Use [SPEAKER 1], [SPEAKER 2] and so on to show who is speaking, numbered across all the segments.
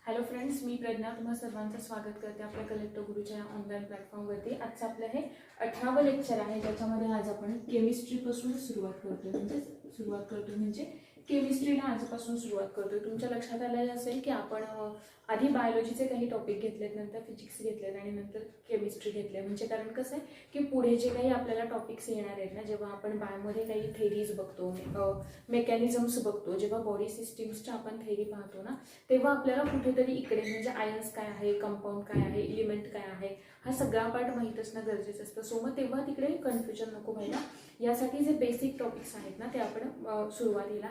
[SPEAKER 1] Hello friends, मी प्रज्ञा तुम्हा सर्वांचं स्वागत करते आपल्या कलेक्टर गुरुच्या ऑनलाईन प्लॅटफॉर्मवरती. आजचं आपलं हे 18वं लेक्चर आहे, ज्याच्यामध्ये आज आपण केमिस्ट्रीपासून सुरुवात करतोय म्हणजे केमिस्ट्रीला आजपासून सुरुवात करतोय. तुमच्या लक्षात आलेलं असेल की आपण आधी बायोलॉजीचे काही टॉपिक घेतलेत, नंतर फिजिक्स घेतलेत आणि नंतर केमिस्ट्री घेतले. म्हणजे कारण कसं आहे की पुढे जे काही आपल्याला टॉपिक्स येणार आहेत ना, जेव्हा आपण बायोमध्ये काही थेरीज बघतो, मेकॅनिझम्स बघतो, जेव्हा बॉडी सिस्टीम्सच्या आपण थेरी पाहतो ना, तेव्हा आपल्याला कुठेतरी इकडे म्हणजे आयन्स काय आहे, कंपाऊंड काय आहे, एलिमेंट काय आहे, हा सगळा पार्ट माहीत असणं गरजेचं असतं. सो मग तेव्हा तिकडे कन्फ्युजन नको व्हायला, यासाठी जे बेसिक टॉपिक्स आहेत ना ते आपण सुरुवातीला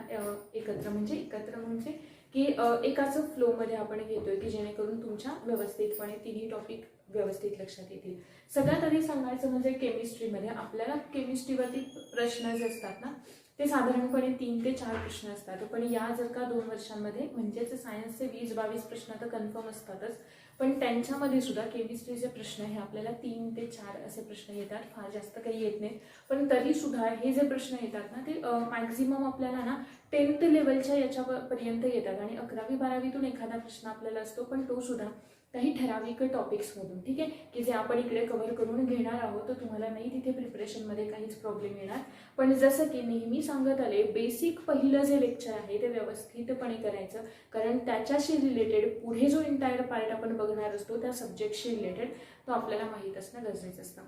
[SPEAKER 1] एकत्र म्हणजे की एकाच फ्लोमध्ये आपण घेतोय की जेणेकरून तुमच्या व्यवस्थितपणे तिन्ही टॉपिक व्यवस्थित लक्षात येतील. सगळ्यात आधी सांगायचं म्हणजे केमिस्ट्रीमध्ये आपल्याला केमिस्ट्रीवरती प्रश्न जे असतात ना ते साधारणपणे 3 ते 4 प्रश्न असतात. पण या जर का 2 वर्षांमध्ये म्हणजेच सायन्सचे 20-22 प्रश्न तर कन्फर्म असतातच, पण त्यांच्यामध्ये सुद्धा केमिस्ट्रीचे प्रश्न हे आपल्याला 3 ते 4 असे प्रश्न येतात. फार जास्त काही येत नाहीत, पण तरी सुद्धा हे जे प्रश्न येतात ना ते मॅक्झिमम आपल्याला ना 10th लेवलच्या याच्यापर्यंत येतात आणि 11वी-12वीतून एखादा प्रश्न आपल्याला असतो, पण तो सुद्धा काही ठराविक टॉपिक्समधून. ठीक आहे, की जे आपण इकडे कव्हर करून घेणार आहोत, तर तुम्हाला नाही तिथे प्रिपरेशनमध्ये काहीच प्रॉब्लेम येणार. पण जसं की नेहमी सांगत आले, बेसिक पहिलं जे लेक्चर आहे ते व्यवस्थितपणे करायचं, कारण त्याच्याशी रिलेटेड पुढे जो एंटायर पार्ट आपण बघणार असतो त्या सब्जेक्टशी रिलेटेड तो आपल्याला माहीत असणं गरजेचं असतं.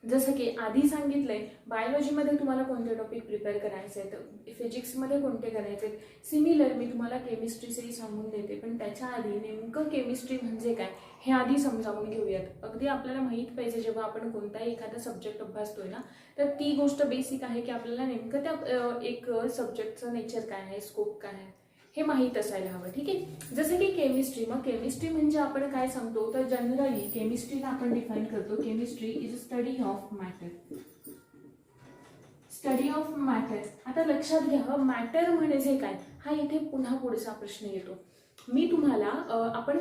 [SPEAKER 1] जसं की आधी सांगितलंय, बायोलॉजीमध्ये तुम्हाला कोणते टॉपिक प्रिपेअर करायचे आहेत, फिजिक्समध्ये कोणते करायचे आहेत. सिमिलर मी तुम्हाला केमिस्ट्रीचेही सांगून देते, पण त्याच्या आधी नेमकं केमिस्ट्री म्हणजे काय हे आधी समजावून घेऊयात. अगदी आपल्याला माहीत पाहिजे, जेव्हा आपण कोणताही एखादा सब्जेक्ट अभ्यासतोय ना, तर ती गोष्ट बेसिक आहे की आपल्याला नेमकं त्या एक सब्जेक्टचं नेचर काय आहे, स्कोप काय आहे हे माहीत असायला हवं. ठीक आहे, जसं की केमिस्ट्री. मग केमिस्ट्री म्हणजे आपण काय सांगतो, तर जनरली केमिस्ट्रीला आपण डिफाईन करतो, chemistry is study of matter. Study of matter. आता लक्षात घ्या, मॅटर म्हणजे काय, हा इथे पुन्हा पुढचा प्रश्न येतो. मी तुम्हाला आपण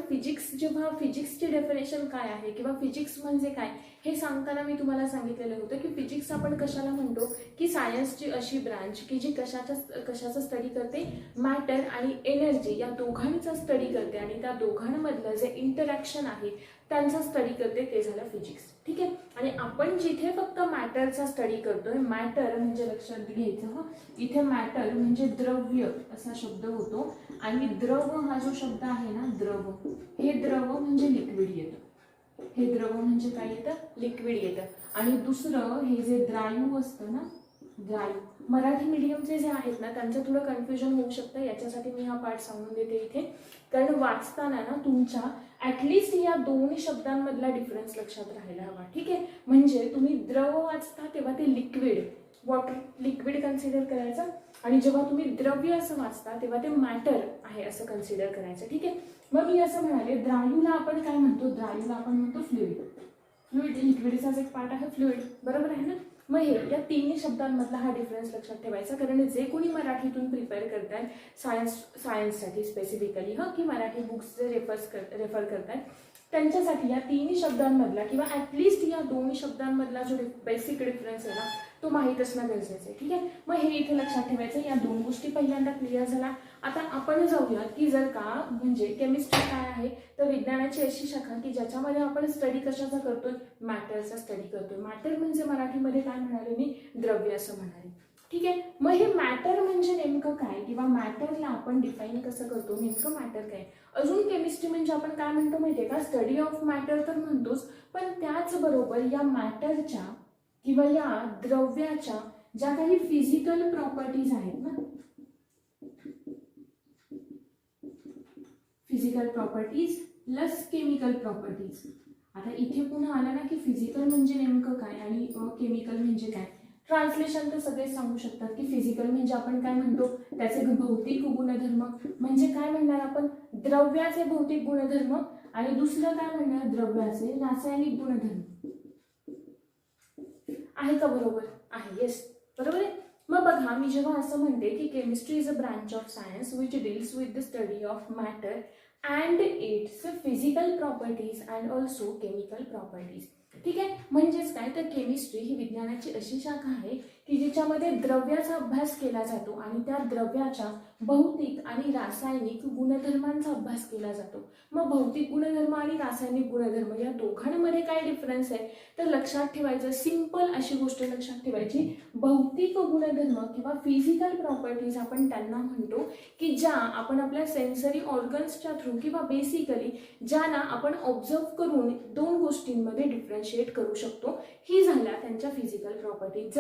[SPEAKER 1] जेव्हा फिजिक्सची डेफिनेशन काय आहे किंवा फिजिक्स म्हणजे काय हे सांगताना मी तुम्हाला सांगितलेलं होतं की फिजिक्स आपण कशाला म्हणतो, की सायन्सची अशी ब्रांच की जी कशाचा स्टडी करते, मॅटर आणि एनर्जी या दोघांचा स्टडी करते आणि त्या दोघांमधलं जे इंटरॅक्शन आहे त्यांचा स्टडी करते, ते झालं फिजिक्स. ठीक आहे, आणि आपण जिथे फक्त मॅटरचा स्टडी करतोय, मॅटर म्हणजे लक्षात घ्यायचं इथे मॅटर म्हणजे द्रव्य असा शब्द होतो आणि द्रव हा जो शब्द आहे ना, द्रव, हे द्रव म्हणजे लिक्विड येतं. हे द्रव म्हणजे काय येतं, लिक्विड येतं. आणि दुसरं हे जे द्रायू असतं ना, द्रायू, मराठी मीडियमचे जे आहेत ना त्यांचं थोडं कन्फ्युजन होऊ शकतं, याच्यासाठी मी हा पार्ट सांगून देते इथे. कारण वाचताना ना तुमच्या ॲटलिस्ट या 2 शब्दांमधला डिफरन्स लक्षात राहायला हवा. ठीक आहे, म्हणजे तुम्ही द्रव वाचता तेव्हा ते लिक्विड, वॉटर लिक्विड कन्सिडर करायचं, आणि जेव्हा तुम्ही द्रव्य असं वाचता तेव्हा ते मॅटर आहे असं कन्सिडर करायचं. ठीक आहे, मग मी असं म्हणाले, द्रायूला आपण काय म्हणतो, द्रायूला आपण म्हणतो फ्लुइड. फ्लुइड लिक्विडचाच एक पार्ट आहे फ्लुइड, बरोबर आहे ना. मग हे या 3 शब्दांमधला हा डिफरन्स लक्षात ठेवायचा, कारण जे कोणी मराठीतून प्रिपेअर करताय सायन्ससाठी स्पेसिफिकली की मराठी बुक्स जे रेफर करतायत त्यांच्यासाठी या 3 शब्दांमधला किंवा ॲटलिस्ट या 2 शब्दांमधला जो बेसिक डिफरन्स आहे ना तो माहीत असणं गरजेचं आहे. ठीक आहे, मग हे इथे लक्षात ठेवायचं. या 2 गोष्टी पहिल्यांदा क्लिअर झाला. आता आपण जाऊया की जर का म्हणजे केमिस्ट्री काय आहे, तर विज्ञानाची अशी शाखा की ज्याच्यामध्ये आपण स्टडी कशाचा करतोय, मॅटरचा स्टडी करतोय. मॅटर म्हणजे मराठीमध्ये काय म्हणाले मी, द्रव्य असं म्हणाले. ठीक आहे, मग हे मॅटर म्हणजे नेमकं काय किंवा मॅटरला आपण डिफाईन कसं करतो, नेमकं मॅटर काय. अजून केमिस्ट्री म्हणजे आपण काय म्हणतो माहितीये का, स्टडी ऑफ मॅटर तर म्हणतोच, पण त्याचबरोबर या मॅटरच्या किंवा या द्रव्याच्या ज्या काही फिजिकल प्रॉपर्टीज आहेत ना, physical properties plus chemical properties. आता इथे पुन्हा आलं ना की फिजिकल म्हणजे नेमकं काय आणि केमिकल म्हणजे काय. ट्रान्सलेशन तर सगळेच सांगू शकतात की फिजिकल म्हणजे आपण काय म्हणतो, त्याचे भौतिक गुणधर्म, म्हणजे काय म्हणणार आपण, द्रव्याचे भौतिक गुणधर्म, आणि दुसरं काय म्हणणार, द्रव्याचे रासायनिक गुणधर्म. आहे का, बरोबर आहे, येस बरोबर आहे. मग बघा, मी जेव्हा असं म्हणते की chemistry is a branch of science which deals with the study of matter and it's physical properties and also chemical properties. ठीक आहे, म्हणजेच काय, तर केमिस्ट्री ही विज्ञानाची अशी शाखा आहे की जिच्यामध्ये द्रव्याचा अभ्यास केला जातो आणि त्या द्रव्याच्या भौतिक आणि रासायनिक गुणधर्मांचा अभ्यास केला जातो. मग भौतिक गुणधर्म आणि रासायनिक गुणधर्म या दोघांमध्ये काय डिफरन्स आहे तर लक्षात ठेवायचं, सिंपल अशी गोष्ट लक्षात ठेवायची, भौतिक गुणधर्म किंवा फिजिकल प्रॉपर्टीज आपण त्यांना म्हणतो की ज्या आपण आपल्या सेन्सरी ऑर्गन्सच्या थ्रू किंवा बेसिकली ज्यांना आपण ऑब्झर्व करून दोन गोष्टींमध्ये डिफरन्शिएट करू शकतो, ही झाल्या त्यांच्या फिजिकल प्रॉपर्टीज.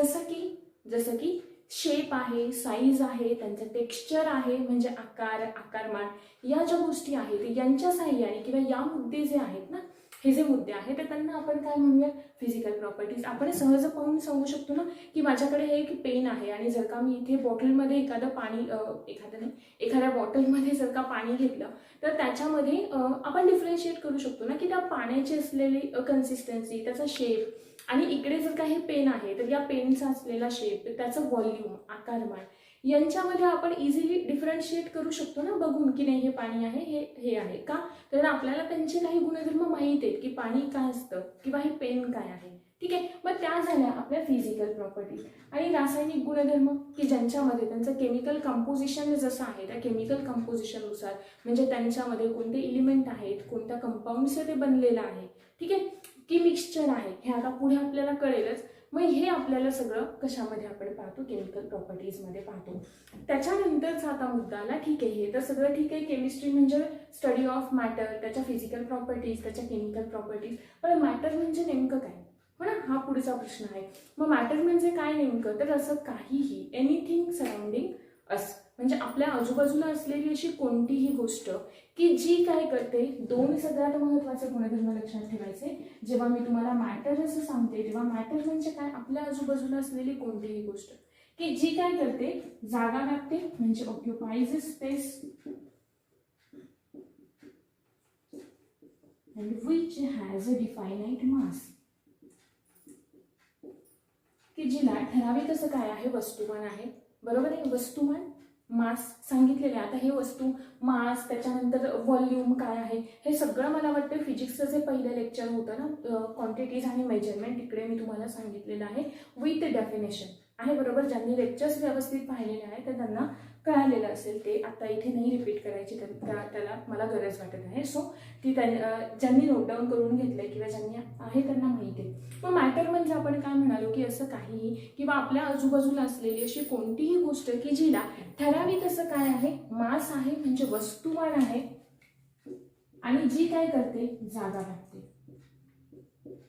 [SPEAKER 1] जसं की शेप आहे, साईज आहे, त्यांचं टेक्स्चर आहे म्हणजे आकार, आकारमान, या ज्या गोष्टी आहेत यांच्या साहाय्याने किंवा या मुद्दे जे आहेत ना, हे जे मुद्दे आहेत तर त्यांना आपण काय म्हणूया, फिजिकल प्रॉपर्टीज. आपण सहज पाहून सांगू शकतो ना की माझ्याकडे हे एक पेन आहे आणि जर का मी इथे बॉटलमध्ये एखाद्या बॉटलमध्ये जर का पाणी घेतलं तर त्याच्यामध्ये आपण डिफरन्शिएट करू शकतो ना की त्या पाण्याची असलेली कन्सिस्टन्सी, त्याचा शेप, आणि इकडे जर काही पेन आहे तर या पेनचा असलेला शेप, त्याचं व्हॉल्यूम, आकारमान यांच्यामध्ये आपण इझिली डिफरन्शिएट करू शकतो ना बघून की नाही हे पाणी आहे, हे आहे का, तर आपल्याला त्यांचे काही गुणधर्म माहीत आहेत की पाणी काय असतं किंवा हे पेन काय आहे. ठीक आहे, मग त्या झाल्या आपल्या फिजिकल प्रॉपर्टीज. आणि रासायनिक गुणधर्म की ज्यांच्यामध्ये त्यांचं केमिकल कंपोजिशन जसं आहे त्या केमिकल कंपोजिशननुसार म्हणजे त्यांच्यामध्ये कोणते एलिमेंट आहेत, कोणत्या कंपाऊंडचे ते बनलेलं आहे, ठीक आहे, की मिक्सचर आहे, हे आता पुढे आपल्याला कळेलच. मग हे आपल्याला सगळं कशामध्ये आपण पाहतो, केमिकल प्रॉपर्टीजमध्ये पाहतो. त्याच्यानंतरचा आता मुद्दा आला, ठीक आहे हे तर सगळं ठीक आहे, केमिस्ट्री म्हणजे स्टडी ऑफ मॅटर, त्याच्या फिजिकल प्रॉपर्टीज, त्याच्या केमिकल प्रॉपर्टीज, पण मॅटर म्हणजे नेमकं काय, हो ना, हा पुढचा प्रश्न आहे. मग मॅटर म्हणजे काय नेमकं, तर असं काहीही, एनिथिंग सराउंडिंग अस, म्हणजे आपल्या आजूबाजूला असलेली अशी कोणतीही गोष्ट की जी काय करते, दोन सगळ्यात महत्त्वाचे गुणधर्म लक्षात ठेवायचे जेव्हा मी तुम्हाला मॅटर असं सांगते, तेव्हा मॅटर म्हणजे काय, आपल्या आजूबाजूला असलेली कोणतीही गोष्ट की जी काय करते, जागा व्यापते म्हणजे occupies space and which has a definite mass, की जिला ठराविक असं काय आहे, वस्तुमान आहे, बरोबर आहे, वस्तुमान, मास सांगितलेले. आता हे वस्तू, मास, त्याच्यानंतर व्हॉल्यूम काय आहे, हे सगळं मला वाटतं फिजिक्सचं जे पहिलं लेक्चर होतं ना, क्वांटिटीज आणि मेजरमेंट, तिकडे मी तुम्हाला सांगितलेलं आहे विथ डेफिनेशन आहे, बरोबर. ज्यांनी लेक्चर्स व्यवस्थित पाहिलेले आहे तर त्यांना कळालेलं असेल, ते आता इथे नाही रिपीट करायची, त्याला मला गरज वाटत आहे. सो ती ज्यांनी नोट डाऊन करून घेतलंय किंवा ज्यांनी आहे त्यांना माहिती आहे. मग मॅटर म्हणजे आपण काय म्हणालो की असं काहीही किंवा आपल्या आजूबाजूला असलेली अशी कोणतीही गोष्ट की जिला ठराविक असं काय आहे, मास आहे म्हणजे वस्तुमान आहे, आणि जी काय करते, जागा व्यापते,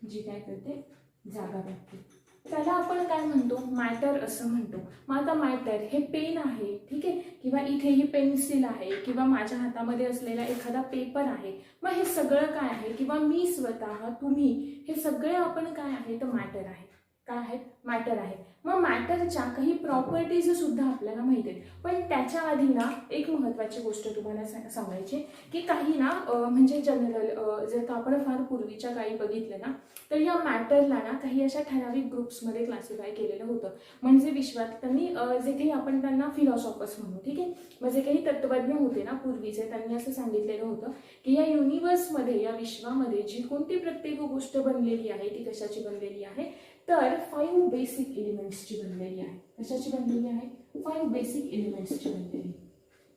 [SPEAKER 1] जी काय करते, जागा व्यापते, त्याला आपण काय म्हणतो, मॅटर असं म्हणतो. मग आता मॅटर हे पेन आहे, ठीक आहे, किंवा इथे ही पेन्सिल आहे, किंवा माझ्या हातामध्ये असलेला एखादा पेपर आहे, मग हे सगळं काय आहे, किंवा मी स्वतः, तुम्ही, हे सगळे आपण काय आहे तर मॅटर आहे, काय आहेत, मॅटर आहे. मग मॅटरच्या काही प्रॉपर्टीज सुद्धा आपल्याला माहिती आहेत, पण त्याच्या आधी ना एक महत्त्वाची गोष्ट तुम्हाला सांगायची की काही ना म्हणजे जनरल जर का आपण फार पूर्वीच्या काळी बघितलं ना तर या मॅटरला ना काही अशा ठराविक ग्रुप्समध्ये क्लासिफाय केलेलं होतं. म्हणजे विश्वात त्यांनी जे काही आपण त्यांना फिलॉसॉफर्स म्हणू, ठीक आहे, मग जे काही तत्त्वज्ञ होते ना पूर्वीचे, त्यांनी असं सांगितलेलं होतं की या युनिवर्समध्ये, या विश्वामध्ये जी कोणती प्रत्येक गोष्ट बनलेली आहे ती कशाची बनलेली आहे तर 5 बेसिक एलिमेंट्सची बनलेली आहे. कशाची बनलेली आहे, 5 बेसिक एलिमेंट्सची बनलेली.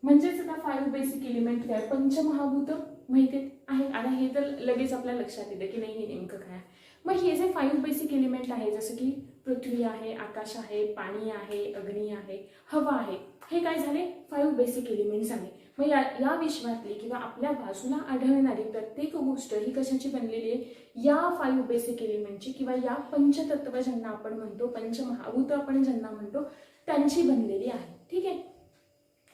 [SPEAKER 1] म्हणजेच आता 5 बेसिक एलिमेंट काय, पंचमहाभूत माहिती आहे, आणि हे तर लगेच आपल्या लक्षात येतं की नाही हे नेमकं काय. मग हे जे 5 बेसिक एलिमेंट आहे जसं की पृथ्वी आहे, आकाश आहे, पाणी आहे, अग्नी आहे, हवा आहे, हे काय झाले, 5 बेसिक एलिमेंट्स आहे. मग या विश्वातली किंवा आपल्या बाजूला आढळणारी प्रत्येक गोष्ट ही कशाची बनलेली आहे, या 5 बेसिक एलिमेंटची किंवा या पंचतत्व ज्यांना आपण म्हणतो, पंचमहाभूत आपण ज्यांना म्हणतो, त्यांची बनलेली आहे. ठीक आहे,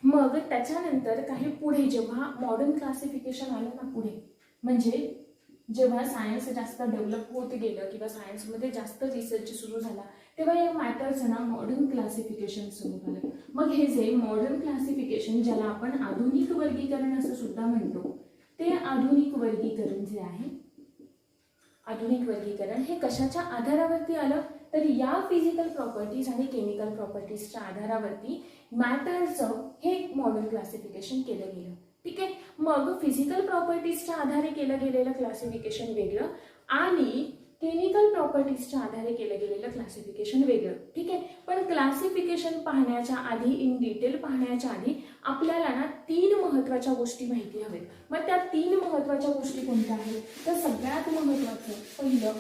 [SPEAKER 1] मग त्याच्यानंतर काही पुढे जेव्हा मॉडर्न क्लासिफिकेशन आलं ना पुढे, म्हणजे जेव्हा सायन्स जास्त डेव्हलप होत गेलं किंवा सायन्समध्ये जास्त रिसर्च सुरू झाला तेव्हा या मॅटरचं ना मॉडर्न क्लासिफिकेशन सुरू झालं. मग हे जे मॉडर्न क्लासिफिकेशन ज्याला आपण आधुनिक वर्गीकरण असं सुद्धा म्हणतो, ते आधुनिक वर्गीकरण जे आहे, आधुनिक वर्गीकरण हे कशाच्या आधारावरती आलं तर या फिजिकल प्रॉपर्टीज आणि केमिकल प्रॉपर्टीजच्या आधारावरती मॅटरचं हे मॉडर्न क्लासिफिकेशन केलं गेलं. ठीक आहे, मग फिजिकल प्रॉपर्टीजच्या आधारे केलं गेलेलं क्लासिफिकेशन वेगळं आणि केमिकल प्रॉपर्टीजच्या आधारे केलं गेलेलं क्लासिफिकेशन वेगळं, ठीक आहे. पण क्लासिफिकेशन पाहण्याच्या आधी, इन डिटेल पाहण्याच्या आधी आपल्याला ना 3 महत्त्वाच्या गोष्टी माहिती हवेत. मग त्या 3 महत्त्वाच्या गोष्टी कोणत्या आहेत? तर सगळ्यात महत्त्वाचं पहिलं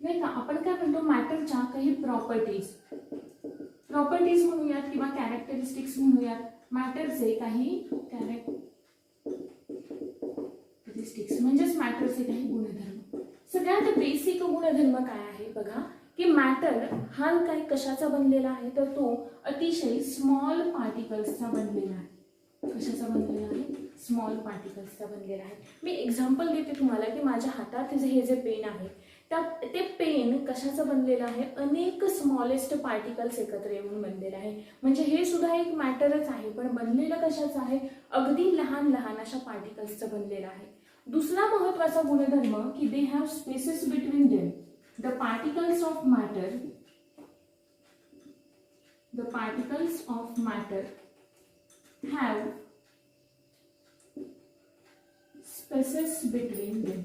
[SPEAKER 1] नाही का, आपण काय म्हणतो मॅटरच्या काही प्रॉपर्टीज म्हणूयात किंवा कॅरेक्टरिस्टिक्स म्हणूयात. मॅटरचे काही कॅरेक्टरिस्टिक्स म्हणजेच मॅटरचे काही गुणधर्म. सगळ्यात बेसिक गुणधर्म काय आहे बघा, की मॅटर हा काही कशाचा बनलेला आहे, तर तो अतिशय स्मॉल पार्टिकल्सचा बनलेला आहे. कशाचा बनलेला आहे? स्मॉल पार्टिकल्सचा बनलेला आहे. मी एक्झाम्पल देते तुम्हाला की माझ्या हातात हे जे पेन आहे ते पेन कशाचं बनलेलं आहे? अनेक स्मॉलेस्ट पार्टिकल्स एकत्र येऊन बनलेलं आहे. म्हणजे हे सुद्धा एक मॅटरच आहे, पण बनलेलं कशाचं आहे? अगदी लहान लहान अशा पार्टिकल्सचं बनलेलं आहे. दुसरा महत्त्वाचा गुणधर्म की they have spaces between them. The particles of matter have spaces between them.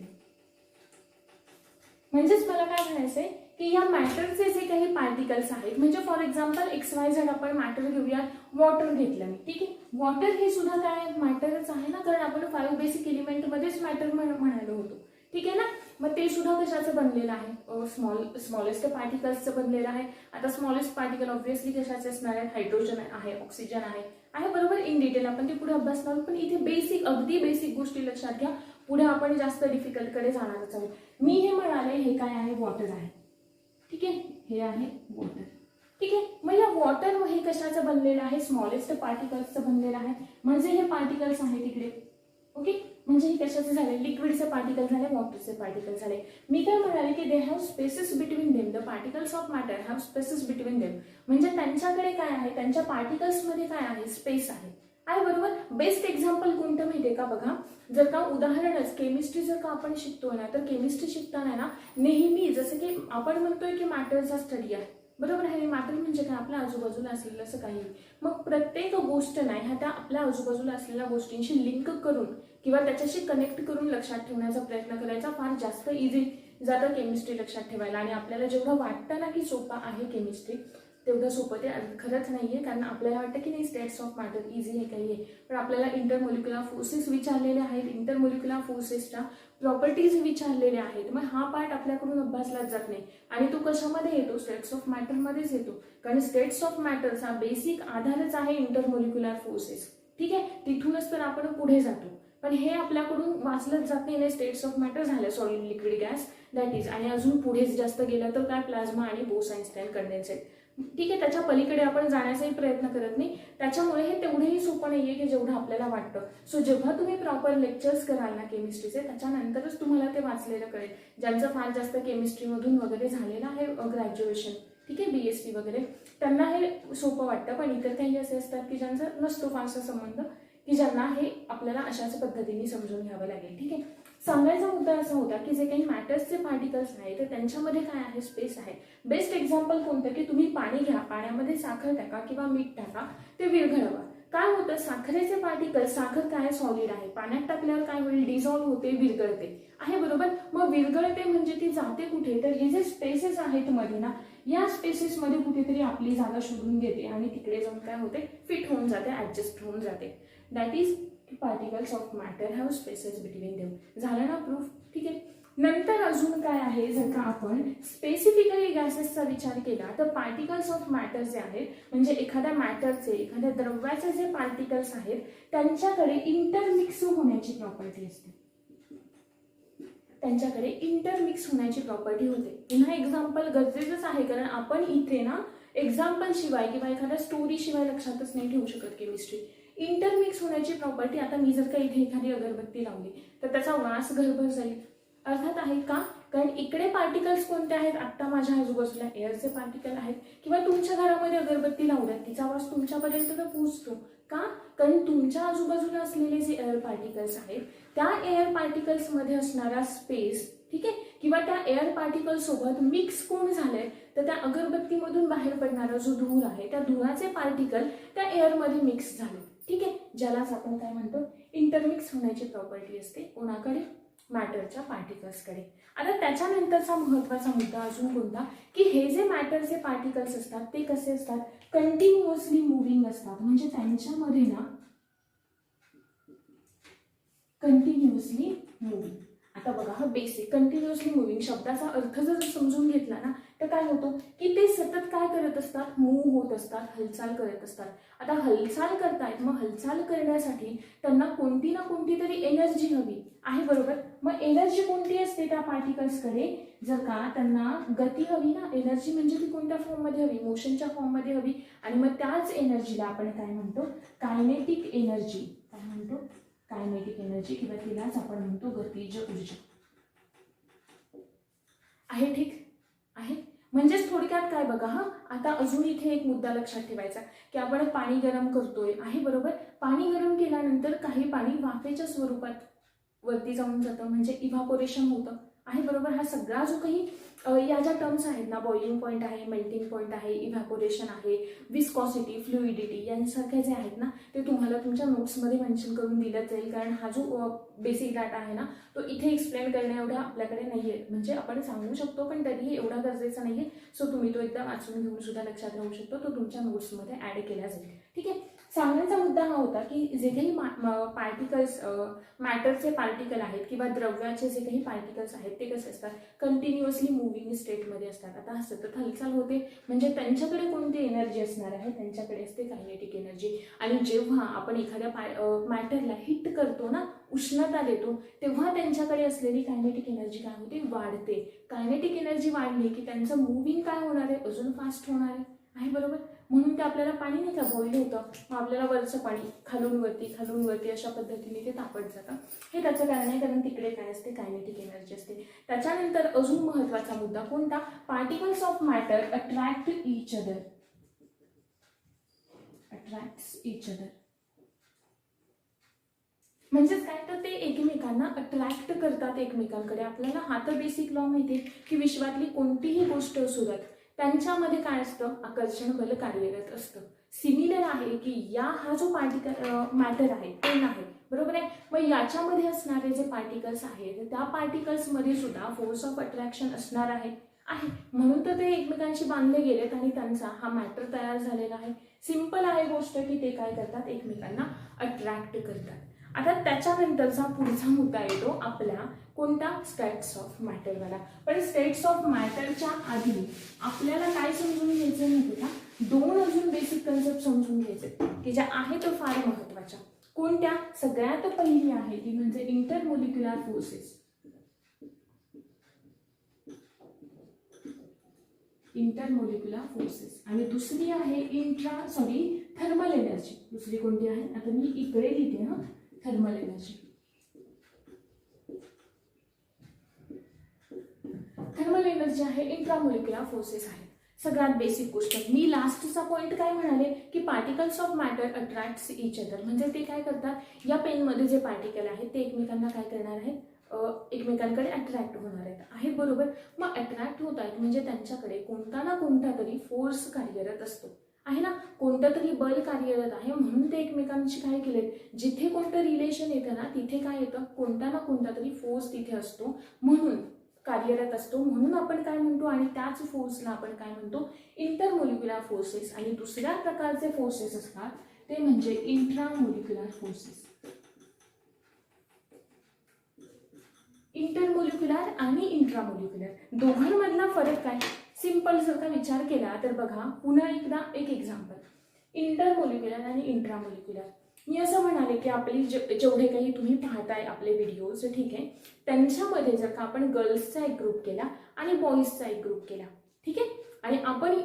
[SPEAKER 1] म्हणजेच मला काय म्हणायचंय की या मॅटरचे जे काही पार्टिकल्स आहेत, म्हणजे फॉर एक्झाम्पल XYZ आपण मॅटर घेऊया, वॉटर घेतलं मी, ठीक आहे. वॉटर हे सुद्धा काय मॅटरच आहे ना, कारण आपण 5 बेसिक एलिमेंट मध्येच मॅटर म्हणालो होतो, ठीक आहे ना. मग ते सुद्धा कशाचं बनलेलं आहे? स्मॉलेस्ट पार्टिकल्सचं बनलेलं आहे. आता स्मॉलेस्ट पार्टिकल ऑब्व्हियसली कशाचे असणार आहे? हायड्रोजन आहे, ऑक्सिजन आहे बरोबर. इन डिटेल आपण ते पुढे अभ्यासणार, पण इथे बेसिक, अगदी बेसिक गोष्टी लक्षात घ्या. पुढे आपण जास्त डिफिकल्ट कडे जाणारच आहोत. मी हे म्हणाले हे काय आहे? वॉटर आहे, ठीक आहे. हे आहे वॉटर, ठीक आहे. मग या वॉटर हे कशाचं बनलेलं आहे? स्मॉलेस्ट पार्टिकल्सचं बनलेलं आहे. म्हणजे हे पार्टिकल्स आहेत तिकडे, ओके. म्हणजे हे कशाचे झाले? लिक्विडचे पार्टिकल झाले, वॉटरचे पार्टिकल झाले. मी काय म्हणाले की they have spaces between them. The particles of matter have spaces between them. म्हणजे त्यांच्याकडे काय आहे? त्यांच्या पार्टिकल्समध्ये काय आहे? स्पेस आहे बरोबर. बेस्ट एक्झाम्पल कोणतं माहितीये का? बघा, जर का उदाहरणच केमिस्ट्री जर का आपण शिकतोय ना, तर केमिस्ट्री शिकताना ना नेहमी जसं की आपण म्हणतोय की मॅटरचा स्टडी आहे बरोबर आहे. मॅटर म्हणजे काय? आपल्या आजूबाजूला असलेलं असं काही. मग प्रत्येक गोष्ट नाही ह्या त्या आपल्या आजूबाजूला असलेल्या गोष्टींशी लिंक करून किंवा त्याच्याशी कनेक्ट करून लक्षात ठेवण्याचा प्रयत्न करायचा. फार जास्त इझी जातं केमिस्ट्री लक्षात ठेवायला. आणि आपल्याला जेवढं वाटतं ना की सोपं आहे केमिस्ट्री, तेवढं सोपं ते खरंच नाहीये. कारण आपल्याला वाटतं की नाही स्टेट्स ऑफ मॅटर इझी आहे काही आहे, पण आपल्याला इंटरमोलिक्युलर फोर्सेस विचारलेले आहेत, इंटरमोलिक्युलर फोर्सेसच्या प्रॉपर्टीज विचारलेल्या आहेत. मग हा पार्ट आपल्याकडून अभ्यासलाच जात नाही. आणि तो कशामध्ये येतो? स्टेट्स ऑफ मॅटरमध्येच येतो. कारण स्टेट्स ऑफ मॅटरचा बेसिक आधारच आहे इंटरमोलिक्युलर फोर्सेस, ठीक आहे. तिथूनच तर आपण पुढे जातो. पण हे आपल्याकडून वाचलंच जात नाही. स्टेट्स ऑफ मॅटर झालं solid, liquid, gas, that is. आणि अजून पुढेच जास्त गेलं तर काय? प्लाझ्मा आणि बोस-आइन्स्टाईन कंडेन्सेट, ठीक आहे. त्याच्या पलीकडे आपण जाण्याचाही प्रयत्न करत नाही. त्याच्यामुळे हे तेवढेही सोपं नाहीये की जेवढं आपल्याला वाटतं. सो जेव्हा तुम्ही प्रॉपर लेक्चर्स कराल ना केमिस्ट्रीचे, त्याच्यानंतरच तुम्हाला ते वाचलेलं कळेल. ज्यांचं फार जास्त केमिस्ट्रीमधून वगैरे झालेलं आहे ग्रॅज्युएशन, ठीक आहे, BSc वगैरे, त्यांना हे सोपं वाटतं. पण इतर काही असे असतात की ज्यांचा नसतो फारसा संबंध, की ज्यांना हे आपल्याला अशाच पद्धतीने समजून घ्यावं लागेल, ठीक आहे. सांगायचा मुद्दा असा होता की जे काही मॅटर्सचे पार्टिकल्स आहेत तर त्यांच्यामध्ये काय आहे? स्पेस आहे. बेस्ट एक्झाम्पल कोणतं? की तुम्ही पाणी घ्या, पाण्यामध्ये साखर टाका किंवा मीठ टाका, ते विरघळवा. काय होतं? साखरेचे पार्टिकल, साखर काय? सॉलिड आहे. पाण्यात टाकल्यावर काय होईल? डिझॉल्व्ह होते, विरघळते आहे बरोबर. मग विरघळते म्हणजे ती जाते कुठे? तर हे जे स्पेसेस आहेत मध्ये ना, या स्पेसेसमध्ये कुठेतरी आपली जागा शोधून घेते आणि तिकडे जाऊन काय होते? फिट होऊन जाते, ऍडजस्ट होऊन जाते. That is particles of matter have spaces between them. झालं ना प्रूफ, ठीक आहे. नंतर अजून काय आहे? जर का आपण स्पेसिफिकली गॅसेसचा विचार केला तर पार्टिकल्स ऑफ मॅटर जे आहेत, म्हणजे एखाद्या मॅटरचे, एखाद्या द्रव्याचे जे पार्टिकल्स आहेत त्यांच्याकडे इंटरमिक्स होण्याची प्रॉपर्टी असते. त्यांच्याकडे इंटरमिक्स होण्याची प्रॉपर्टी होते. पुन्हा एक्झाम्पल गरजेचंच आहे, कारण आपण इथे ना एक्झाम्पल शिवाय किंवा एखाद्या स्टोरी शिवाय लक्षातच नाही ठेवू शकत केमिस्ट्री. इंटरमिक्स होण्याची प्रॉपर्टी, आता मी जर का इथे एखादी अगरबत्ती लावली तर त्याचा वास घरभर जाईल, अर्थात आहे का? कारण इकडे पार्टिकल्स कोणते आहेत? आत्ता माझ्या आजूबाजूला एअरचे पार्टिकल आहेत. किंवा तुमच्या घरामध्ये अगरबत्ती लावल्यात, तिचा वास तुमच्यापर्यंत तर पोहोचतो का? कारण तुमच्या आजूबाजूला असलेले जे एअर पार्टिकल्स आहेत त्या एअर पार्टिकल्समध्ये असणारा स्पेस, ठीक आहे, किंवा त्या एअर पार्टिकल सोबत मिक्स कोण झाले तर त्या अगरबत्तीमधून बाहेर पडणारा जो धूर आहे त्या धुराचे पार्टिकल त्या एअरमध्ये मिक्स झाले, ठीक आहे, ज्यालाच आपण काय म्हणतो? इंटरमिक्स होण्याची प्रॉपर्टी असते कोणाकडे, मॅटरच्या पार्टिकल्सकडे. आता त्याच्यानंतरचा महत्त्वाचा मुद्दा अजून कोणता, की हे जे मॅटरचे पार्टिकल्स असतात ते कसे असतात, कंटिन्युअसली मुव्हिंग असतात. म्हणजे त्यांच्यामध्ये ना कंटिन्युअसली मुव्हिंग. आता बघा हा बेसिक कंटिन्युअसली मुव्हिंग शब्दाचा अर्थ जर समजून घेतला ना तर काय होतं की ते सतत काय करत असतात, मूव्ह होत असतात, हालचाल करत असतात. आता हालचाल करतायत, मग हालचाल करण्यासाठी त्यांना कोणती ना कोणती तरी एनर्जी हवी आहे, बरोबर. मग एनर्जी कोणती असते त्या पार्टिकल्सकडे, जर का त्यांना गती हवी ना, एनर्जी म्हणजे ती कोणत्या फॉर्ममध्ये हवी, मोशनच्या फॉर्ममध्ये हवी. आणि मग त्याच एनर्जीला आपण काय म्हणतो, कायनेटिक एनर्जी. काय म्हणतो, कायनेटिक एनर्जी, किंवा तिलाच आपण म्हणतो गतिज ऊर्जा आहे. ठीक आहे. म्हणजेच थोडक्यात काय बघा, हा आता अजून इथे एक मुद्दा लक्षात ठेवायचा की आपण पाणी गरम करतोय आहे, बरोबर. पाणी गरम केल्यानंतर काही पाणी वाफेच्या स्वरूपात वरती जाऊन जातं, म्हणजे इव्हापोरेशन होतं आहे, बरोबर. हा सगळा जो काही या ज्या टर्म्स आहेत ना, बॉइलिंग पॉईंट आहे, मेल्टिंग पॉईंट आहे, इव्हॅपोरेशन आहे, विस्कॉसिटी, फ्लुइडिटी यांसारखे जे आहेत ना ते तुम्हाला तुमच्या नोट्समध्ये मेन्शन करून दिलं जाईल. कारण हा जो बेसिक डाटा आहे ना तो इथे एक्सप्लेन करण्या एवढा आपल्याकडे नाही आहे. म्हणजे आपण सांगू शकतो पण तरीही एवढा गरजेचा नाही आहे. सो तुम्ही तो एकदा वाचून घेऊन सुद्धा लक्षात राहू शकतो, तो तुमच्या नोट्समध्ये ॲड केला जाईल. ठीक आहे. सांगण्याचा मुद्दा हा होता की जे काही पार्टिकल्स, मॅटरचे पार्टिकल आहेत किंवा द्रव्याचे जे काही पार्टिकल्स आहेत ते कसे असतात, कंटिन्युअसली मुव्हिंग स्टेटमध्ये असतात. आता सतत हालचाल होते म्हणजे त्यांच्याकडे कोणती एनर्जी असणार आहे, त्यांच्याकडे असते कायनेटिक एनर्जी. आणि जेव्हा आपण एखाद्या मॅटरला हिट करतो ना, उष्णता देतो, तेव्हा त्यांच्याकडे असलेली कायनेटिक एनर्जी काय होते, वाढते. कायनेटिक एनर्जी वाढली की त्यांचं मुव्हिंग काय होणार आहे, अजून फास्ट होणार आहे, बरोबर. म्हणून ते आपल्याला पाणी नाही का बॉईल होतं, मग आपल्याला वरचं पाणी खालून वरती अशा पद्धतीने ते तापत जातं. हे त्याचं कारण आहे, कारण तिकडे काय असते, कायनेटिक एनर्जी असते. त्याच्यानंतर अजून महत्त्वाचा मुद्दा कोणता, particles of matter attract each other. Attracts each other म्हणजेच काय, तर ते एकमेकांना अट्रॅक्ट करतात एकमेकांकडे. आपल्याला हा तर बेसिक लॉ माहिती आहे की विश्वातली कोणतीही गोष्ट असू द्यात त्यांच्यामध्ये काय असतं, आकर्षण बल कार्यरत असतं. सिमिलर आहे की हा जो पार्टिकल मॅटर आहे पेन आहे, बरोबर आहे. मग याच्यामध्ये असणारे जे पार्टिकल्स आहेत त्या पार्टिकल्समध्ये सुद्धा फोर्स ऑफ अट्रॅक्शन असणार आहे. म्हणून तर ते एकमेकांशी बांधले गेलेत आणि त्यांचा हा मॅटर तयार झालेला आहे. सिंपल आहे गोष्ट की ते काय करतात, एकमेकांना अट्रॅक्ट करतात. आता त्याच्यानंतरचा पुढचा मुद्दा येतो आपल्या कोणता, स्टेट्स ऑफ मॅटरवाला. पण स्टेट्स ऑफ मॅटरच्या आधी आपल्याला काय समजून घ्यायचं माहिती का, दोन अजून बेसिक कन्सेप्ट समजून घ्यायचे की ज्या आहेत फार महत्त्वाच्या. कोणत्या, सगळ्यात पहिली आहे ती म्हणजे इंटरमोलिक्युलर फोर्सेस. इंटरमोलिक्युलर फोर्सेस. आणि दुसरी आहे थर्मल एनर्जी. दुसरी कोणती आहे, आता मी इकडे लिहिते हा, थर्मल एनर्जी. थर्मल एनर्जी आहे, इंट्रामोलिक्युलर फोर्सेस आहे. सगळ्यात बेसिक गोष्ट. मी लास्टचा पॉईंट काय म्हणाले की particles of matter attracts each other. म्हणजे ते काय करतात, या पेनमध्ये जे पार्टिकल आहेत ते एकमेकांना काय करणार आहेत, एकमेकांकडे अट्रॅक्ट होणार आहेत, आहे, बरोबर. मग अट्रॅक्ट होत आहेत म्हणजे त्यांच्याकडे कोणता ना कोणता तरी फोर्स कार्यरत असतो, आहे ना, कोणतं तरी बल कार्यरत आहे. म्हणून ते एकमेकांशी काय केलेत, जिथे कोणतं रिलेशन येतं ना तिथे काय येतं, कोणता ना कोणता तरी फोर्स तिथे असतो, म्हणून कार्यरत असतो. म्हणून आपण काय म्हणतो, आणि त्याच फोर्सला आपण काय म्हणतो, इंटरमोलिक्युलर फोर्सेस. आणि दुसऱ्या प्रकारचे फोर्सेस असतात ते म्हणजे इंट्रामोलिक्युलर फोर्सेस. इंटरमोलिक्युलर आणि इंट्रामोलिक्युलर दोघांमधला फरक काय, सिंपल जर का विचार केला तर बघा, पुन्हा एकदा एक एक्झाम्पल. इंटरमोलिक्युलर आणि इंट्रामोलिक्युलर, मी असं म्हणाले की आपली जेवढे काही तुम्ही पाहताय आपले व्हिडिओज, ठीक आहे, त्यांच्यामध्ये जर का आपण गर्ल्सचा एक ग्रुप केला आणि बॉईजचा एक ग्रुप केला, ठीक आहे, आणि आपण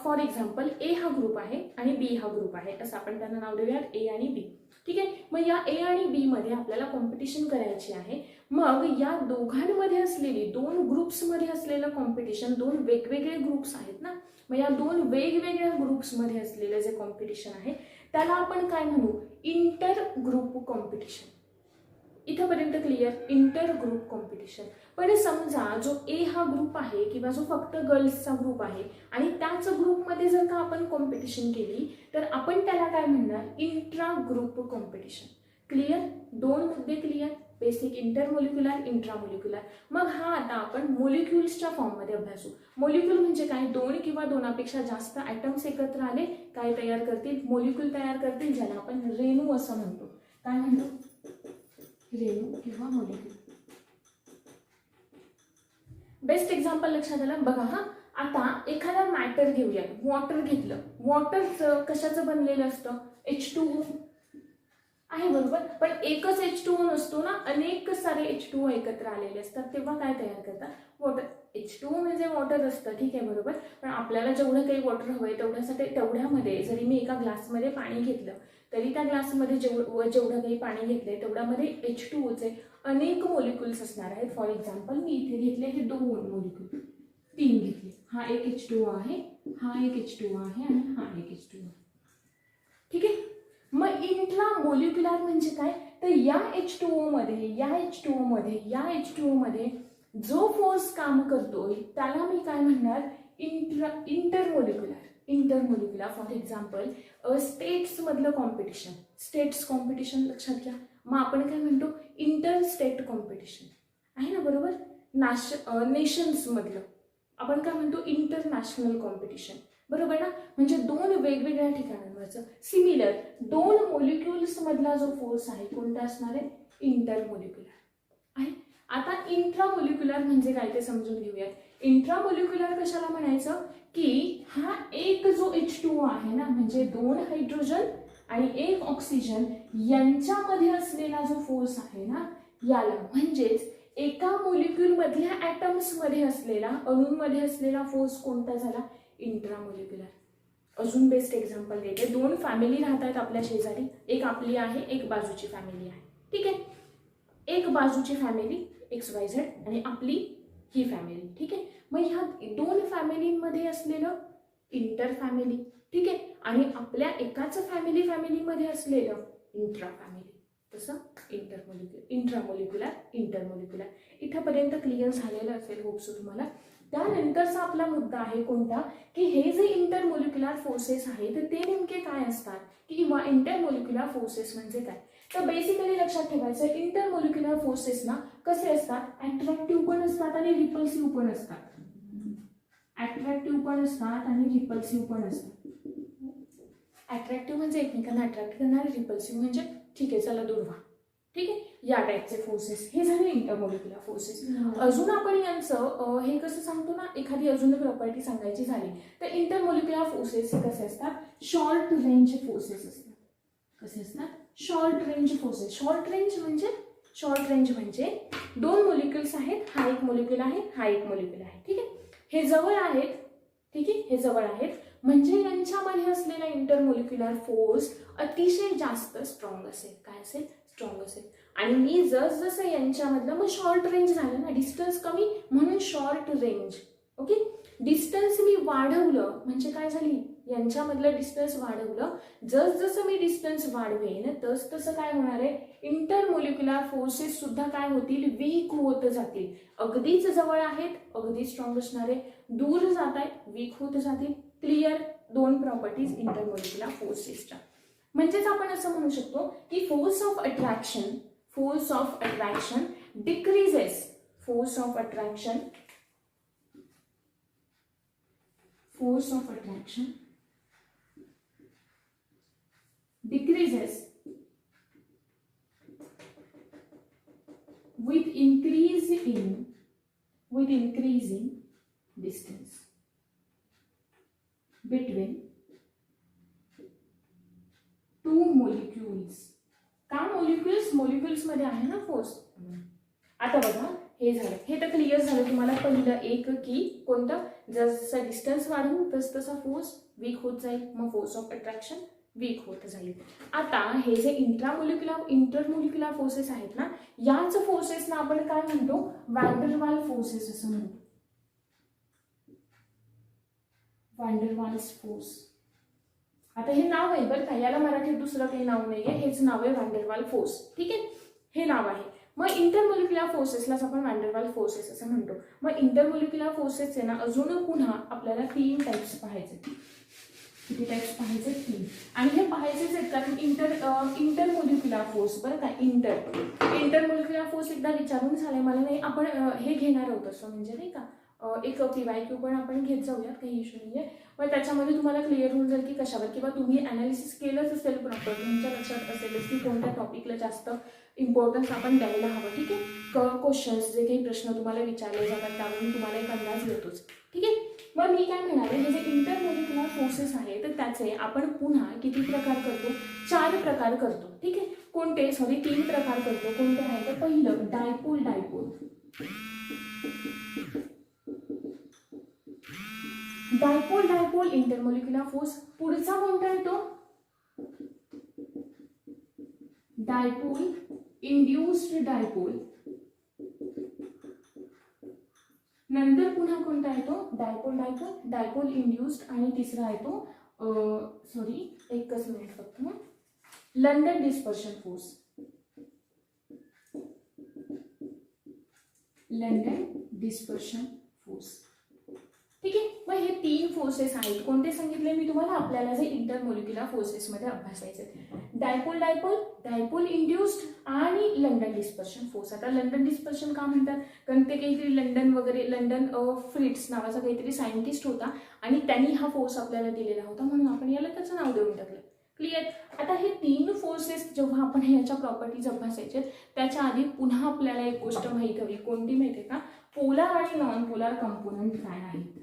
[SPEAKER 1] फॉर एक्झाम्पल ए हा ग्रुप आहे आणि बी हा ग्रुप आहे, असं आपण त्यांना नाव देऊयात ए आणि बी, ठीक आहे. मग या ए आणि बी मध्ये आपल्याला कॉम्पिटिशन करायची आहे. मग या दोघांमध्ये असलेली, दोन ग्रुप्समध्ये असलेलं कॉम्पिटिशन, दोन वेगवेगळे ग्रुप्स आहेत ना, मग या दोन वेगवेगळ्या ग्रुप्समध्ये असलेलं जे कॉम्पिटिशन आहे त्याला आपण काय म्हणू, इंटर ग्रुप कॉम्पिटिशन. इथपर्यंत क्लिअर, इंटर ग्रुप कॉम्पिटिशन. पण समजा जो ए हा ग्रुप आहे किंवा जो फक्त गर्ल्सचा ग्रुप आहे आणि त्याच ग्रुपमध्ये जर का आपण कॉम्पिटिशन केली तर आपण त्याला काय म्हणणार, इंट्रा ग्रुप कॉम्पिटिशन. क्लिअर? दोन मुद्दे क्लिअर, बेसिक इंटरमोलिक्युलर, इंट्रामोलिक्युलर. मग हा आता आपण मोलिक्युल्सच्या फॉर्ममध्ये अभ्यासू. मोलिक्युल म्हणजे काय? दोन किंवा दोनापेक्षा जास्त ॲटम्स एकत्र आले, काय तयार करतील? मोलिक्युल तयार करतील, ज्याला आपण रेणू असं म्हणतो. काय म्हणतो? रेणू किंवा मोलिक्युल. बेस्ट एक्झाम्पल लक्षात आलं बघा. हा आता एखादा मॅटर घेऊया, वॉटर घेतलं. वॉटर कशाचं बनलेलं असतं? H2O आहे, बरोबर. पण एकच H2O नसतो ना, अनेक सारे H2O एकत्र आलेले असतात, तेव्हा काय तयार करतात? वॉटर. H2O म्हणजे वॉटर असतं, ठीक आहे, बरोबर. पण आपल्याला जेवढं काही वॉटर हवंय तेवढ्यामध्ये जरी मी एका ग्लासमध्ये पाणी घेतलं तरी त्या ग्लासमध्ये जेवढं काही पाणी घेतलंय तेवढ्यामध्ये H2Oचे अनेक मोलिक्युल्स असणार आहेत. फॉर एक्झाम्पल मी इथे घेतले हे 2 मोलिक्युल, 3 घेतले. हा एक H2O आहे, हा एक H2O आहे आणि हा एक H2O. ठीक आहे. मग इंट्रामोलिक्युलर म्हणजे काय? तर या H2O मध्ये जो फोर्स काम करतोय त्याला मी काय म्हणणार? इंटरमोलिक्युलर. फॉर एक्झाम्पल स्टेट्स मधलं कॉम्पिटिशन. स्टेट्स कॉम्पिटिशन लक्षात घ्या. मग आपण काय म्हणतो? इंटर स्टेट कॉम्पिटिशन आहे ना, बरोबर. नेशन्स मधलं आपण काय म्हणतो? इंटरनॅशनल कॉम्पिटिशन, बरोबर ना. म्हणजे दोन वेगवेगळ्या ठिकाणांवरचं सिमिलर दोन मोलिक्युल्स मधला जो फोर्स आहे कोणता असणार आहे? इंटरमोलिक्युलर आहे. आता इंट्रामोलिक्युलर म्हणजे काय ते समजून घेऊयात. इंट्रामोलिक्युलर कशाला म्हणायचं? की हा एक जो H2O आहे ना, म्हणजे 2 हायड्रोजन आणि 1 ऑक्सिजन यांच्यामध्ये असलेला जो फोर्स आहे ना, याला म्हणजेच एका मोलिक्युल मधल्या ॲटम्स मध्ये असलेला, अणूंमध्ये असलेला फोर्स कोणता झाला? इंट्रामोलिक्युलर. अजून बेस्ट एक्झाम्पल देते. 2 फॅमिली राहतात आपल्या शेजारी, एक आपली आहे, एक बाजूची फॅमिली आहे, ठीक आहे. एक बाजूची फॅमिली XYZ आणि आपली ही फॅमिली, ठीक आहे. मग ह्या 2 फॅमिलीमध्ये असलेलं इंटर फॅमिली, ठीक आहे, आणि आपल्या एकाच फॅमिलीमध्ये असलेलं इंट्रा फॅमिली, तसं इंट्रामोलिक्युलर, इंटरमोलिक्युलर. इथपर्यंत क्लिअर झालेलं असेल होपसो तुम्हाला. त्यानंतरचा आपला मुद्दा आहे कोणता? की हे जे इंटरमोलिक्युलर फोर्सेस आहेत ते नेमके काय असतात, किंवा इंटरमोलिक्युलर फोर्सेस म्हणजे काय? तर बेसिकली लक्षात ठेवायचं, इंटरमोलिक्युलर फोर्सेस ना कसे असतात? अट्रॅक्टिव्ह पण असतात आणि रिपल्सिव्ह पण असतात. अट्रॅक्टिव्ह पण असतात आणि रिपल्सिव्ह पण असतात. अट्रॅक्टिव्ह म्हणजे एकमेकांना अट्रॅक्ट करणारे, रिपल्सिव्ह म्हणजे ठीक आहे चला दूर व्हा, ठीक आहे, या टाईपचे फोर्सेस. हे झाले इंटरमोलिक्युलर फोर्सेस. अजून आपण यांचं हे कसं सांगतो ना, एखादी अजून प्रॉपर्टी सांगायची झाली तर इंटरमोलिक्युलर फोर्सेस हे कसे असतात? शॉर्ट रेंज फोर्सेस असतात. कसे असतात? Short range forces. Short range म्हणजे 2 मोलिक्युल्स आहेत, हा एक मोलिक्युल आहे, हा एक मोलिक्युल आहे, ठीक आहे. हे जवळ आहेत, ठीक आहे, हे जवळ आहेत, म्हणजे यांच्यामध्ये असलेला इंटरमोलिक्युलर फोर्स अतिशय जास्त स्ट्रॉंग असेल. काय असेल? स्ट्रॉंग असेल. आणि मी जसं यांच्यामधलं, मग शॉर्ट रेंज झालं ना, डिस्टन्स कमी म्हणून शॉर्ट रेंज. ओके. डिस्टन्स मी वाढवलं म्हणजे काय झाली? यांच्यामधलं डिस्टन्स वाढवलं. जसं मी डिस्टन्स वाढवेन तसं काय होणार आहे? इंटरमोलिक्युलर फोर्सेस सुद्धा काय होतील? वीक होत जातील. अगदीच जवळ आहेत, अगदी स्ट्रॉंग असणारे, दूर जात आहेत, वीक होत जातील. क्लिअर? 2 प्रॉपर्टीज इंटरमोलिक्युलर फोर्सेसच्या. म्हणजेच आपण असं म्हणू शकतो की force of attraction decreases. Force of attraction decreases with increasing distance between 2 molecules. का मोलिक्युल्स मध्ये आहे ना फोर्स. आता बघा, हे झालं, हे तर क्लिअर झालं तुम्हाला. पहिलं एक की कोणतं? जसं डिस्टन्स वाढवू तसा फोर्स वीक होत जाईल, मग फोर्स ऑफ अट्रॅक्शन वीक होत जाईल. आता हे जे इंटरमोलिक्युलर फोर्सेस आहेत ना, याच फोर्सेसना आपण काय म्हणतो? वॅन-डर-वाल फोर्सेस असं म्हणतो. वॅन-डर-वाल्स फोर्स. आता हे नाव आहे बरं का, याला मराठीत दुसरं काही नाव नाहीये, हेच नाव आहे वॅन-डर-वाल फोर्स, ठीक आहे, हे नाव आहे. मग इंटरमोलिक्युलर फोर्सेसलाच आपण वॅन-डर-वाल फोर्सेस असं म्हणतो. मग इंटरमोलिक्युलर फोर्सेसचे ना अजून पुन्हा आपल्याला 3 टाइप्स पाहायचे. किती टाइप्स पाहायचे? 3. आणि हे पाहायचेच आहेत कारण इंटरमोलिक्युलर फोर्स, बरं का, इंटरमोलिक्युलर फोर्स एकदा विचारून झाले मला नाही, आपण हे घेणार आहोत असं म्हणजे नाही का, एक PYQ पण आपण घेत जाऊयात, काही इश्यू नाही आहे. पण त्याच्यामध्ये तुम्हाला क्लिअर होऊन जाईल की कशावर, किंवा तुम्ही ॲनालिसिस केलंच असेल प्रॉपर, तुमच्या लक्षात असेलच की कोणत्या टॉपिकला जास्त इम्पॉर्टन्स आपण द्यायला हवं. ठीक आहे, क्वेश्चन्स जे काही प्रश्न तुम्हाला विचारले जातात त्यावरून तुम्हाला एक अंदाज येतोच. ठीक आहे, मग मी काय म्हणाले, हे जे इंटरमोलिक्युलर फोर्सेस आहे तर त्याचे आपण पुन्हा किती प्रकार करतो? 4 प्रकार करतो. ठीक आहे, कोणते? 3 प्रकार करतो. कोणते आहे? तर पहिलं dipole dipole dipole dipole intermolecular force. पुढचा कोणता येतो? Dipole induced dipole. नंतर पुन्हा कोणता येतो? Dipole dipole dipole induced. आणि तिसरा येतो एकच मिनिट फक्त, London dispersion force. London dispersion force. ठीक आहे, मग हे 3 फोर्सेस आहेत. कोणते सांगितले मी तुम्हाला? आपल्याला जे इंटरमोलिक्युलर फोर्सेसमध्ये अभ्यासायचे, डायपोल डायपोल डायपोल इंड्यूस्ड आणि लंडन डिस्पर्शन फोर्स. आता लंडन डिस्पर्शन का म्हणतात? कारण ते काहीतरी लंडन फ्रिट्स नावाचा काहीतरी सायंटिस्ट होता आणि त्यांनी हा फोर्स आपल्याला दिलेला होता, म्हणून आपण याला त्याचं नाव देऊन टाकलं. क्लिअर? आता हे 3 फोर्सेस जेव्हा आपण ह्याच्या प्रॉपर्टीज अभ्यासायचे त्याच्या आधी पुन्हा आपल्याला एक गोष्ट माहीत हवी. कोणती माहिती आहे का? पोलार आणि नॉन पोलार कंपोनंट काय आहेत?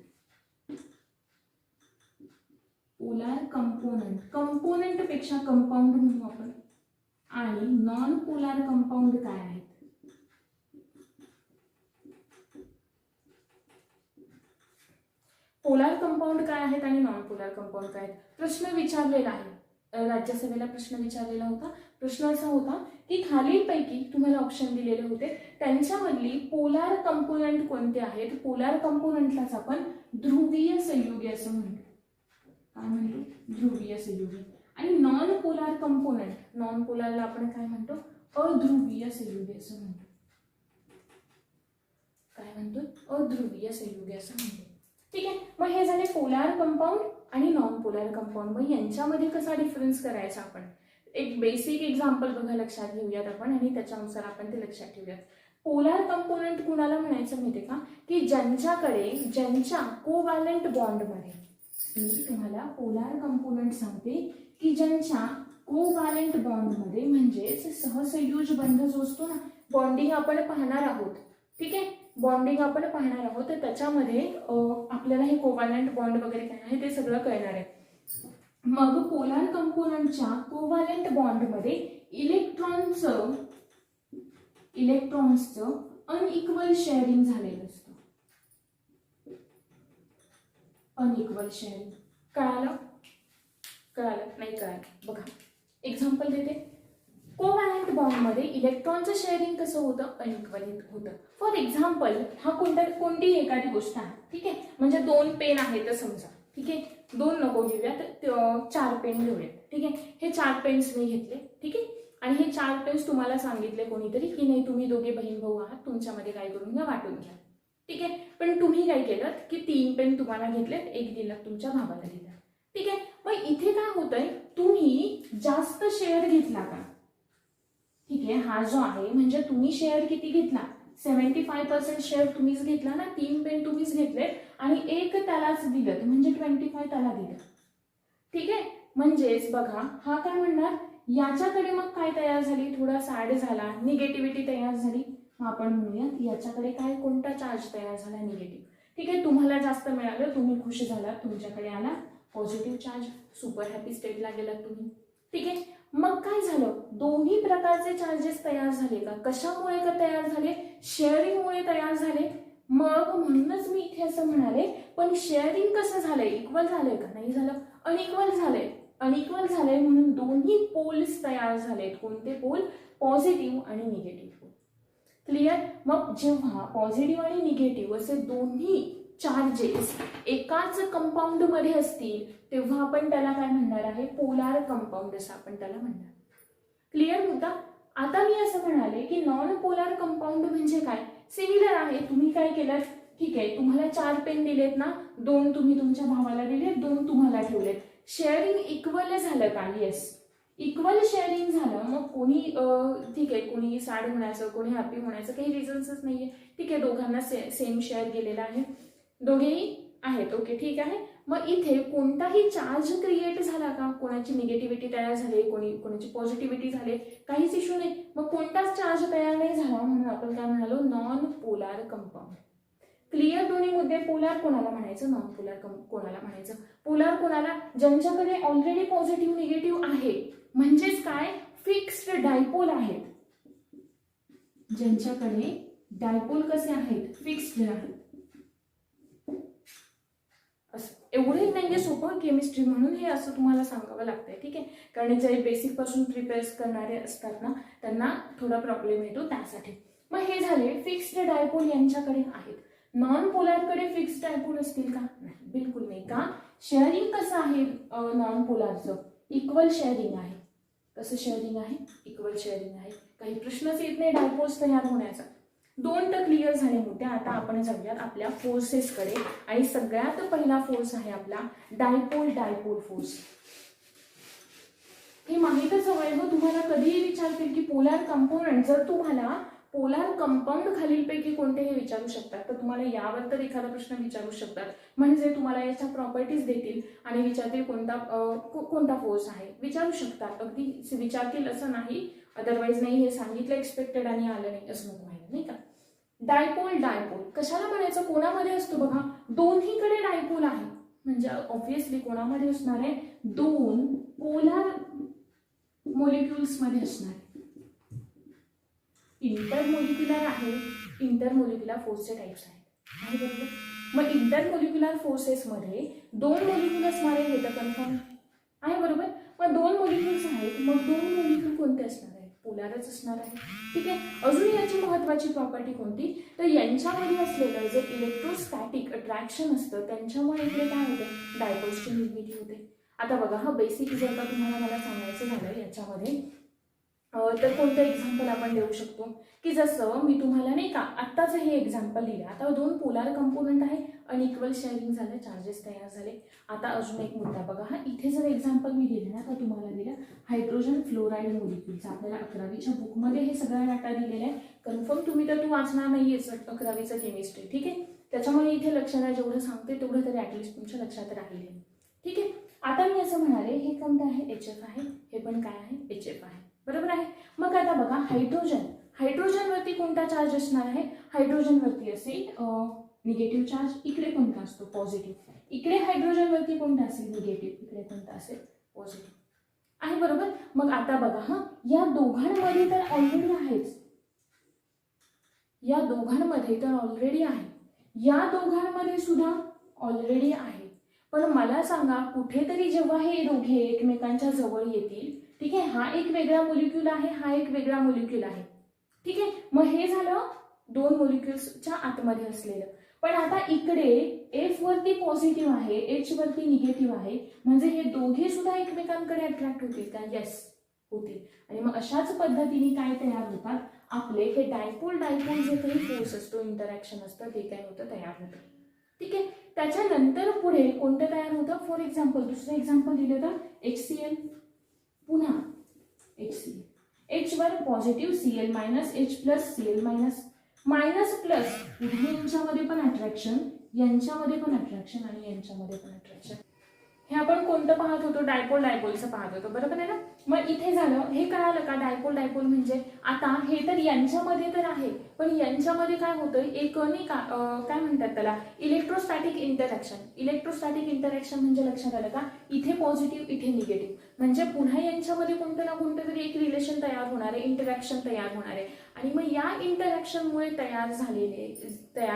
[SPEAKER 1] पोलार कंपोनंट पेक्षा कंपाऊंड म्हणू आपण, आणि नॉन पोलार कंपाऊंड काय आहेत? पोलार कंपाऊंड काय आहेत आणि नॉन पोलार कंपाऊंड काय आहेत? प्रश्न विचारलेला आहे, राज्यसभेला प्रश्न विचारलेला होता. प्रश्न असा होता की खालीलपैकी तुम्हाला ऑप्शन दिलेले होते, त्यांच्यामधली पोलार कंपोनंट कोणते आहेत? पोलार कंपोनंटलाच आपण ध्रुवीय संयुगे असं म्हणतो. काय म्हणतो? ध्रुवीय संयुगे. आणि नॉन पोलार कंपोनंट, नॉन पोलारला आपण काय म्हणतो? अध्रुवीय संयुगे असं म्हणतो. काय म्हणतो? अध्रुवीय संयुगे असं म्हणतो. ठीक आहे, मग हे झाले पोलार कंपाऊंड आणि नॉन पोलार कंपाऊंड. मग यांच्यामध्ये कसा डिफरन्स करायचा? आपण एक बेसिक एक्झाम्पल बघा, लक्षात घेऊयात आपण आणि त्याच्यानुसार आपण ते लक्षात ठेवूयात. पोलार कंपोनंट कुणाला म्हणायचं माहिती का? की ज्यांच्या कोव्हॅलेंट बॉन्डमध्ये, मी तुम्हाला पोलार कंपोनंट सांगते की ज्यांच्या कोव्हॅलेंट बॉन्डमध्ये, म्हणजेच सहसंयोज बंध जो असतो ना, बॉन्डिंग आपण पाहणार आहोत. ठीक आहे, बॉन्डिंग आपण पाहणार आहोत, तर त्याच्यामध्ये आपल्याला हे कोव्हॅलेंट बॉन्ड वगैरे काय आहे ते सगळं कळणार आहे. मग पोलार कंपोनंटच्या कोव्हॅलेंट बॉन्डमध्ये इलेक्ट्रॉन्सचं अनइक्वल शेअरिंग झालेलं असतं. Unequal sharing. कळालं नाही कळालं? बघा एक्झाम्पल देते. कोव्हॅलेंट बॉन्डमध्ये इलेक्ट्रॉनचं शेअरिंग कसं होतं? अनइक्वल होतं. फॉर एक्झाम्पल, हा कोणती एखादी गोष्ट आहे. ठीक आहे, म्हणजे 2 पेन आहेत समजा. ठीक आहे, 2 नको घेऊयात, 4 पेन घेऊयात. ठीक आहे, हे 4 पेन्स मी घेतले. ठीक आहे, आणि हे 4 पेन्स तुम्हाला सांगितले कोणीतरी की नाही, तुम्ही दोघे बहीण भाऊ आहात, तुमच्यामध्ये काय करून घ्या, वाटून घ्या. ठीक आहे, पण तुम्ही काय केलं की 3 पेन तुम्हाला घेतलेत, 1 दिला तुमच्या भावाला दिला. ठीक आहे, मग इथे काय होतंय, तुम्ही जास्त शेअर घेतला का? ठीक आहे, हा जो आहे म्हणजे तुम्ही शेअर किती घेतला? 75% शेअर तुम्हीच घेतला ना, 3 पेन तुम्हीच घेतले आणि 1 त्यालाच दिलं, म्हणजे 25 त्याला दिलं. ठीक आहे, म्हणजेच बघा हा काय म्हणणार, याच्याकडे मग काय तयार झाली? थोडा सॅड झाला, निगेटिव्हिटी तयार झाली. मग आपण म्हणूयात याच्याकडे काय, कोणता चार्ज तयार झाला? निगेटिव्ह. ठीक आहे, तुम्हाला जास्त मिळालं, तुम्ही खुश झालात, तुमच्याकडे आला पॉझिटिव्ह चार्ज, सुपर हॅपी स्टेटला गेलात तुम्ही. ठीक आहे, मग काय झालं? दोन्ही प्रकारचे चार्जेस तयार झाले का? कशामुळे का तयार झाले? शेअरिंगमुळे तयार झाले. मग म्हणूनच मी इथे असं म्हणाले, पण शेअरिंग कसं झालंय? इक्वल झालंय का? नाही झालं, अनइक्वल झालंय. अनइक्वल झालंय म्हणून दोन्ही पोल्स तयार झालेत. कोणते पोल? पॉझिटिव्ह आणि निगेटिव्ह पोल. क्लिअर? मग जेव्हा पॉझिटिव्ह आणि निगेटिव्ह असे दोन्ही चार्जेस एकाच कंपाऊंड मध्ये असतील तेव्हा आपण त्याला काय म्हणणार आहे? पोलार कंपाऊंड असं आपण त्याला म्हणणार. क्लिअर मुद्दा? आता मी असं म्हणाले की नॉन पोलार कंपाऊंड म्हणजे काय? सिमिलर आहे. तुम्ही काय केलं? ठीक आहे, तुम्हाला 4 पेन दिलेत ना, 2 तुम्ही तुमच्या भावाला दिलेत, 2 तुम्हाला ठेवलेत. शेअरिंग इक्वल झालं का? येस, इक्वल शेअरिंग झालं. मग कोणी ठीक आहे, कोणी सॅड होण्याचं, कोणी हॅपी होण्याचं काही रिझन्सच नाहीये. ठीक आहे, दोघांना सेम शेअर गेलेला आहे, दोघेही आहेत. ओके, ठीक आहे. मग इथे कोणताही चार्ज क्रिएट झाला का? कोणाची निगेटिव्हिटी तयार झाली, कोणाची पॉझिटिव्हिटी झाली, काहीच इश्यू नाही. मग कोणताच चार्ज तयार नाही झाला म्हणून आपण काय म्हणालो? Non polar compound. क्लिअर दोन्ही मुद्दे. पोलार कोणाला म्हणायचं, नॉन पोलार कोणाला म्हणायचं? पोलार कोणाला? ज्यांच्याकडे ऑलरेडी पॉझिटिव्ह निगेटिव्ह आहे, म्हणजेच काय? फिक्स्ड डायपोल आहेत. ज्यांच्याकडे डायपोल कसे आहेत? फिक्स्ड आहेत. एवढंही नाहीये सोपं केमिस्ट्री म्हणून हे असं तुम्हाला सांगावं लागतंय. ठीक आहे, कारण जे बेसिक पासून प्रिपेअर करणारे असतात ना, त्यांना थोडा प्रॉब्लेम येतो त्यासाठी. मग हे झाले फिक्स्ड डायपोल यांच्याकडे आहेत. नॉन पोलारकडे फिक्स्ड डायपोल असतील का? नाही, बिलकुल नाही. का? शेअरिंग कसं आहे नॉन पोलारचं? इक्वल शेअरिंग आहे. कसं शेअरिंग आहे? इक्वल शेअरिंग आहे. काही प्रश्नच येत नाही डायपोल्स तयार होण्याचा. दोन तर क्लिअर झाले मुद्दे. आता आपण जाऊयात आपल्या फोर्सेसकडे, आणि सगळ्यात पहिला फोर्स आहे आपला डायपोल फोर्स. हे माहीतच हवंय मग तुम्हाला कधीही विचारतील की पोलार कंपोनंट, जर तुम्हाला पोलार कंपाऊंड खालीलपैकी कोणते हे विचारू शकतात, तर तुम्हाला यावर तर एखादा प्रश्न विचारू शकतात. म्हणजे तुम्हाला याच्या प्रॉपर्टीज देतील आणि विचारतील कोणता फोर्स आहे, विचारू शकतात. अगदी विचारतील असं नाही, अदरवाईज नाही हे सांगितलं एक्सपेक्टेड आणि आलं नाही असं नको व्हायला, नाही का? डायपोल कशाला म्हणायचं? कोणामध्ये असतो बघा? दोन्हीकडे डायपोल आहे, म्हणजे ऑब्व्हियसली कोणामध्ये असणार आहे? दोन पोलार मॉलिक्युल्स मध्ये असणार आहे. इंटरमोलिक्युलर आहे. इंटरमोलिक्युलर फोर्सचे टाइप्स आहेत, बरोबर? मग इंटरमोलिक्युलर फोर्सेसमध्ये दोन मॉलिक्युल असणार आहे, हे तर कन्फर्म आहे, बरोबर? मग दोन मॉलिक्युल्स आहेत, मग दोन मॉलिक्युल कोणते असणार आहेत? पोलारच असणार आहे. ठीक आहे. अजून याची महत्वाची प्रॉपर्टी कोणती? तर यांच्यामध्ये असलेलं जे इलेक्ट्रोस्टॅटिक अट्रॅक्शन असतं त्यांच्यामुळे इकडे काय होते? डायपोल्सची निर्मिती होते. आता बघा, हा बेसिक जर का तुम्हाला मला सांगायचं झालं याच्यामध्ये, तर कोणतं एक्झाम्पल आपण देऊ शकतो? की जसं मी तुम्हाला नाही का आत्ताच हे एक्झाम्पल दिलं. आता दोन पोलार कंपोनंट आहे, अनइक्वल शेअरिंग झालं, चार्जेस तयार झाले. आता अजून एक मुद्दा बघा, हा इथे जर एक्झाम्पल मी दिलं ना, तर तुम्हाला दिलं हायड्रोजन फ्लोराईड मॉलिक्युलचा. आपल्याला 11वीच्या बुकमध्ये हे सगळा डाटा दिलेला आहे. कन्फर्म तुम्ही तर वाचणार नाहीये 11वीचं केमिस्ट्री, ठीक आहे? त्याच्यामुळे इथे लक्षात आहे, जेवढं सांगते तेवढं तरी ऍटलिस्ट तुमच्या लक्षात राहील. ठीक आहे. आता मी असं म्हणाले, हे कोणतं आहे? HF आहे. हे पण काय आहे? HF आहे, बरोबर आहे? मग आता बघा, हायड्रोजनवरती कोणता चार्ज असणार आहे? हायड्रोजनवरती असेल निगेटिव्ह चार्ज. इकडे कोणता असतो? पॉझिटिव्ह. इकडे हायड्रोजनवरती कोणता असेल? निगेटिव्ह. इकडे कोणता असेल? पॉझिटिव्ह आहे, बरोबर? मग आता बघा, हा या दोघांमध्ये तर ऑलरेडी आहेच. या दोघांमध्ये तर ऑलरेडी आहे, या दोघांमध्ये सुद्धा ऑलरेडी आहे. पण मला सांगा, कुठेतरी जेव्हा हे दोघे एकमेकांच्या जवळ येतील, ठीक आहे, हा एक वेगळा मॉलिक्यूल आहे, हा एक वेगळा मॉलिक्यूल आहे, ठीक आहे, मग हे झालं दोन मॉलिक्युल्सच्या आतमध्ये असलेलं. पण आता इकडे F वरती पॉझिटिव्ह आहे, H वरती निगेटिव्ह आहे, म्हणजे हे दोघे सुद्धा एकमेकांकडे अट्रॅक्ट होतील का? येस, होतील. आणि मग अशाच पद्धतीने काय तयार होतात? आपले हे डायपोल जे काही फोर्स असतो, इंटरॅक्शन असतं, ते काय होतं? तयार होतं. ठीक आहे. त्याच्यानंतर पुढे कोणतं तयार होतं? फॉर एक्झाम्पल, दुसरं एक्झाम्पल दिलं तर HCl, पुन्हा HCl, H वर positive, Cl minus, H plus, Cl minus, minus plus, पुढे यांच्यामध्ये पण अट्रॅक्शन, यांच्यामध्ये पण अट्रॅक्शन आणि यांच्यामध्ये पण अट्रॅक्शन. हे आपण कोणतं पाहत होतो? डायपोलचं पाहत होतो, बरोबर आहे ना? मग इथे झालं, हे कळालं का? डायपोल म्हणजे आता हे तर यांच्यामध्ये तर आहे, पण यांच्यामध्ये काय होतं? एक नाही का काय म्हणतात त्याला? इलेक्ट्रोस्टॅटिक इंटरॅक्शन म्हणजे लक्षात आलं का? इथे पॉझिटिव्ह, इथे निगेटिव्ह, म्हणजे पुन्हा यांच्यामध्ये कोणतं ना कोणतं तरी एक रिलेशन तयार होणार आहे, इंटरॅक्शन तयार होणार आहे. आणि मग या इंटरॅक्शनमुळे तयार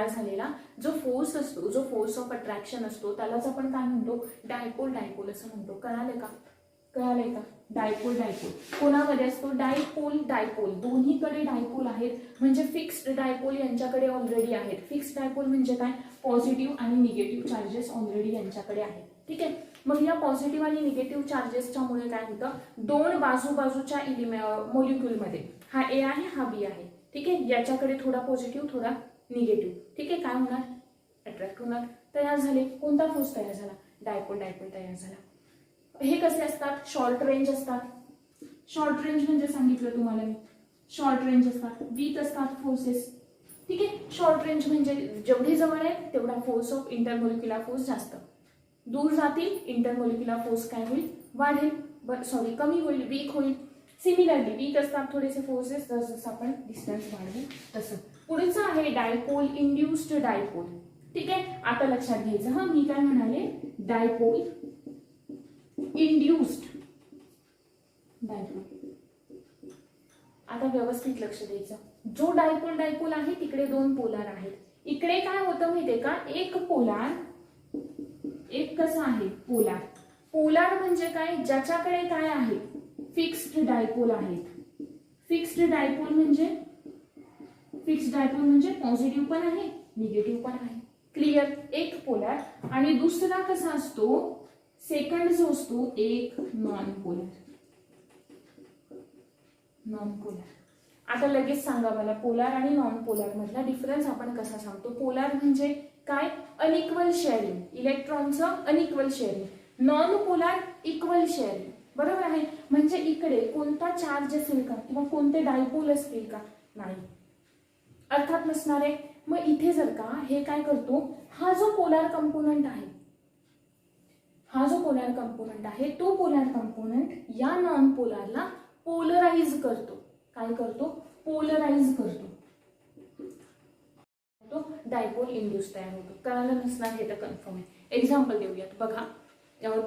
[SPEAKER 1] झालेला जो फोर्स असतो, जो फोर्स ऑफ अट्रॅक्शन असतो, त्यालाच आपण काय म्हणतो? डायपोल असं म्हणतो. कळालंय का? डायपोल कोणामध्ये असतो? डायपोल दोन्हीकडे डायपोल आहेत, म्हणजे फिक्स्ड डायपोल यांच्याकडे ऑलरेडी आहेत. फिक्स्ड डायपोल म्हणजे काय? पॉझिटिव्ह आणि निगेटिव्ह चार्जेस ऑलरेडी यांच्याकडे आहेत. ठीक आहे. मग या पॉझिटिव्ह आणि निगेटिव्ह चार्जेसच्या मुळे काय होतं? दोन बाजूच्या मॉलिक्युलमध्ये, हा A आहे, हा B आहे, ठीक आहे, याच्याकडे थोडा पॉझिटिव्ह, थोडा निगेटिव्ह, ठीक आहे, काय होणार? अट्रॅक्ट होणार, तयार झाले. कोणता फोर्स तयार झाला? डायपोल तयार झाला. हे कसे असतात, शॉर्ट रेंज असतात. शॉर्ट रेंज म्हणजे सांगितलं तुम्हाला मी, शॉर्ट रेंज असतात, वीक असतात फोर्सेस. ठीक आहे, शॉर्ट रेंज म्हणजे जेवढे जवळ आहे तेवढा फोर्स ऑफ इंटरमोलिक्युलर फोर्स जास्त, दूर जातील इंटरमोलिक्युलर फोर्स काय होईल, वाढेल, कमी होईल, वीक होईल. सिमिलरली वीक असतात थोडेसे फोर्सेस, जसं आपण डिस्टन्स वाढवेल तसं. पुढचं आहे डायपोल इंड्युस्ड डायपोल. ठीक आहे, आता लक्षात घ्यायचं हा, मी काय म्हणाले, डायपोल इंड्युस्ड डायपोल. आता व्यवस्थित लक्ष द्यायचं. जो डायपोल आहे तिकडे दोन पोलार आहेत. इकडे काय होतं माहितीये का, एक पोलार, एक कसं आहे पोलार. पोलार म्हणजे काय, ज्याच्याकडे काय आहे, फिक्स्ड डायपोल आहेत. फिक्स्ड डायपोल म्हणजे पॉझिटिव्ह पण आहे, निगेटिव्ह पण आहे. क्लिअर, एक पोलार. आणि दुसरा कसा असतो, सेकंड जो असतो एक नॉन पोलार. Non polar. आता लगेच सांगा मला, पोलार आणि नॉन पोलार मधला डिफरन्स आपण कसा सांगतो. पोलार म्हणजे काय, अनइक्वल शेअरिंग, इलेक्ट्रॉनचं unequal sharing. Non polar equal sharing. बरोबर आहे, म्हणजे इकडे कोणता चार्ज असेल का किंवा कोणते डायपोल असतील का, नाही, अर्थात नसणार आहे. मग इथे जर का हे काय करतो, हा जो पोलार कंपोनंट आहे, तो पोलार कंपोनंट या नॉन पोलारला पोलराइज करतो. काय करतो, पोलराइज करतो. तो डायपोल इंड्यूस तयार होतो. कळालं नसणार हे तर कन्फर्म आहे. एक्झाम्पल देऊयात. बघा,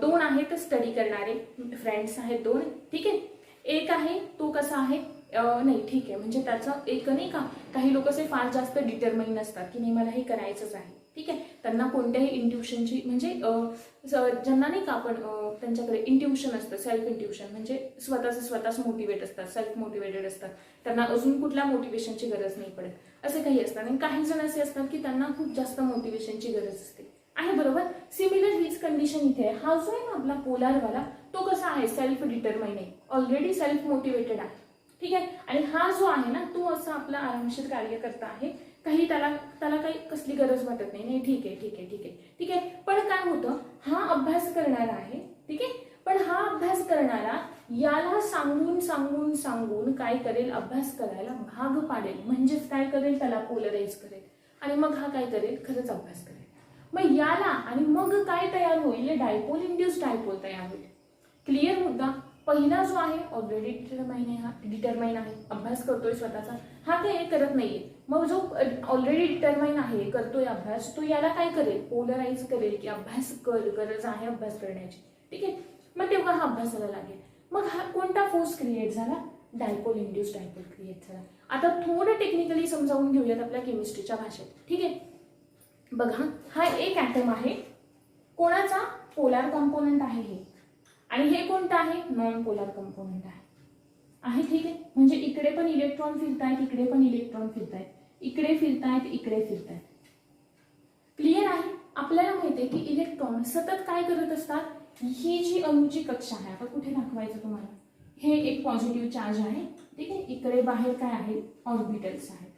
[SPEAKER 1] दोन आहेत स्टडी करणारे फ्रेंड्स आहेत दोन. ठीक आहे, एक आहे तो कसा आहे, नाही ठीक आहे, म्हणजे त्याचं एक नाही का, काही लोक असे फार जास्त डिटरमाइन असतात की नाही मला हे करायचंच आहे. ठीक आहे, त्यांना कोणत्याही इंट्युशनची म्हणजे ज्यांना नाही का आपण त्यांच्याकडे इंट्युशन असतं, सेल्फ इंट्युशन म्हणजे स्वतःच मोटिवेट असतात, सेल्फ मोटिवेटेड असतात, त्यांना अजून कुठल्या मोटिवेशनची गरज नाही पडत, असे काही असतात. आणि काही जण असे असतात की त्यांना खूप जास्त मोटिवेशनची गरज असते. आहे बरोबर. सिमिलर हीच कंडिशन इथे आहे. हा जो आहे ना आपला पोलारवाला, तो कसा आहे, सेल्फ डिटरमाइन आहे, ऑलरेडी सेल्फ मोटिवेटेड आहे. ठीक आहे, आणि हा जो आहे ना तो असा आपला आरामशीर कार्य करता आहे, काही त्याला काही कसली गरज वाटत नाही. ठीक आहे. पण काय होतं, हा अभ्यास करणारा आहे. ठीक आहे, पण हा अभ्यास करणारा याला सांगून काय करेल, अभ्यास करायला भाग पाडेल. म्हणजेच काय करेल, त्याला पोलराइज करेल. आणि मग हा काय करेल, खरंच अभ्यास करेल. मग याला आणि मग काय तयार होईल, डायपोल इंड्यूस डायपोल तयार होईल. क्लिअर मुद्दा. पहिला जो आहे ऑलरेडी डिटरमाइन आहे, अभ्यास करतोय स्वतःचा, हा काही करत नाहीये. मग जो ऑलरेडी डिटरमाइन आहे, करतोय अभ्यास, तो याला काय करेल, पोलराइज करेल की अभ्यास कर, गरज आहे अभ्यास करण्याची. ठीक आहे, मग तेव्हा हा अभ्यासाला लागेल. मग हा कोणता फोर्स क्रिएट झाला, डायपोल इंड्यूस डायपोल क्रिएट झाला. आता थोडं टेक्निकली समजावून घेऊयात आपल्या केमिस्ट्रीच्या भाषेत. ठीक आहे, बघा, हा एक ॲटम आहे, कोणाचा, पोलार कंपोनंट आहे हे, आणि हे कोणतं आहे, नॉन पोलार कंपोनंट आहे. ठीक आहे, म्हणजे इकडे पण इलेक्ट्रॉन फिरतायत, इकडे पण इलेक्ट्रॉन फिरतायत, इकडे फिरतायत. क्लिअर आहे. आपल्याला माहितीये की इलेक्ट्रॉन सतत काय करत असतात, ही जी अणूची कक्षा आहे, आता कुठे दाखवायचं तुम्हाला, हे एक पॉझिटिव्ह चार्ज आहे. ठीक आहे, इकडे बाहेर काय आहे, ऑर्बिटल्स आहेत,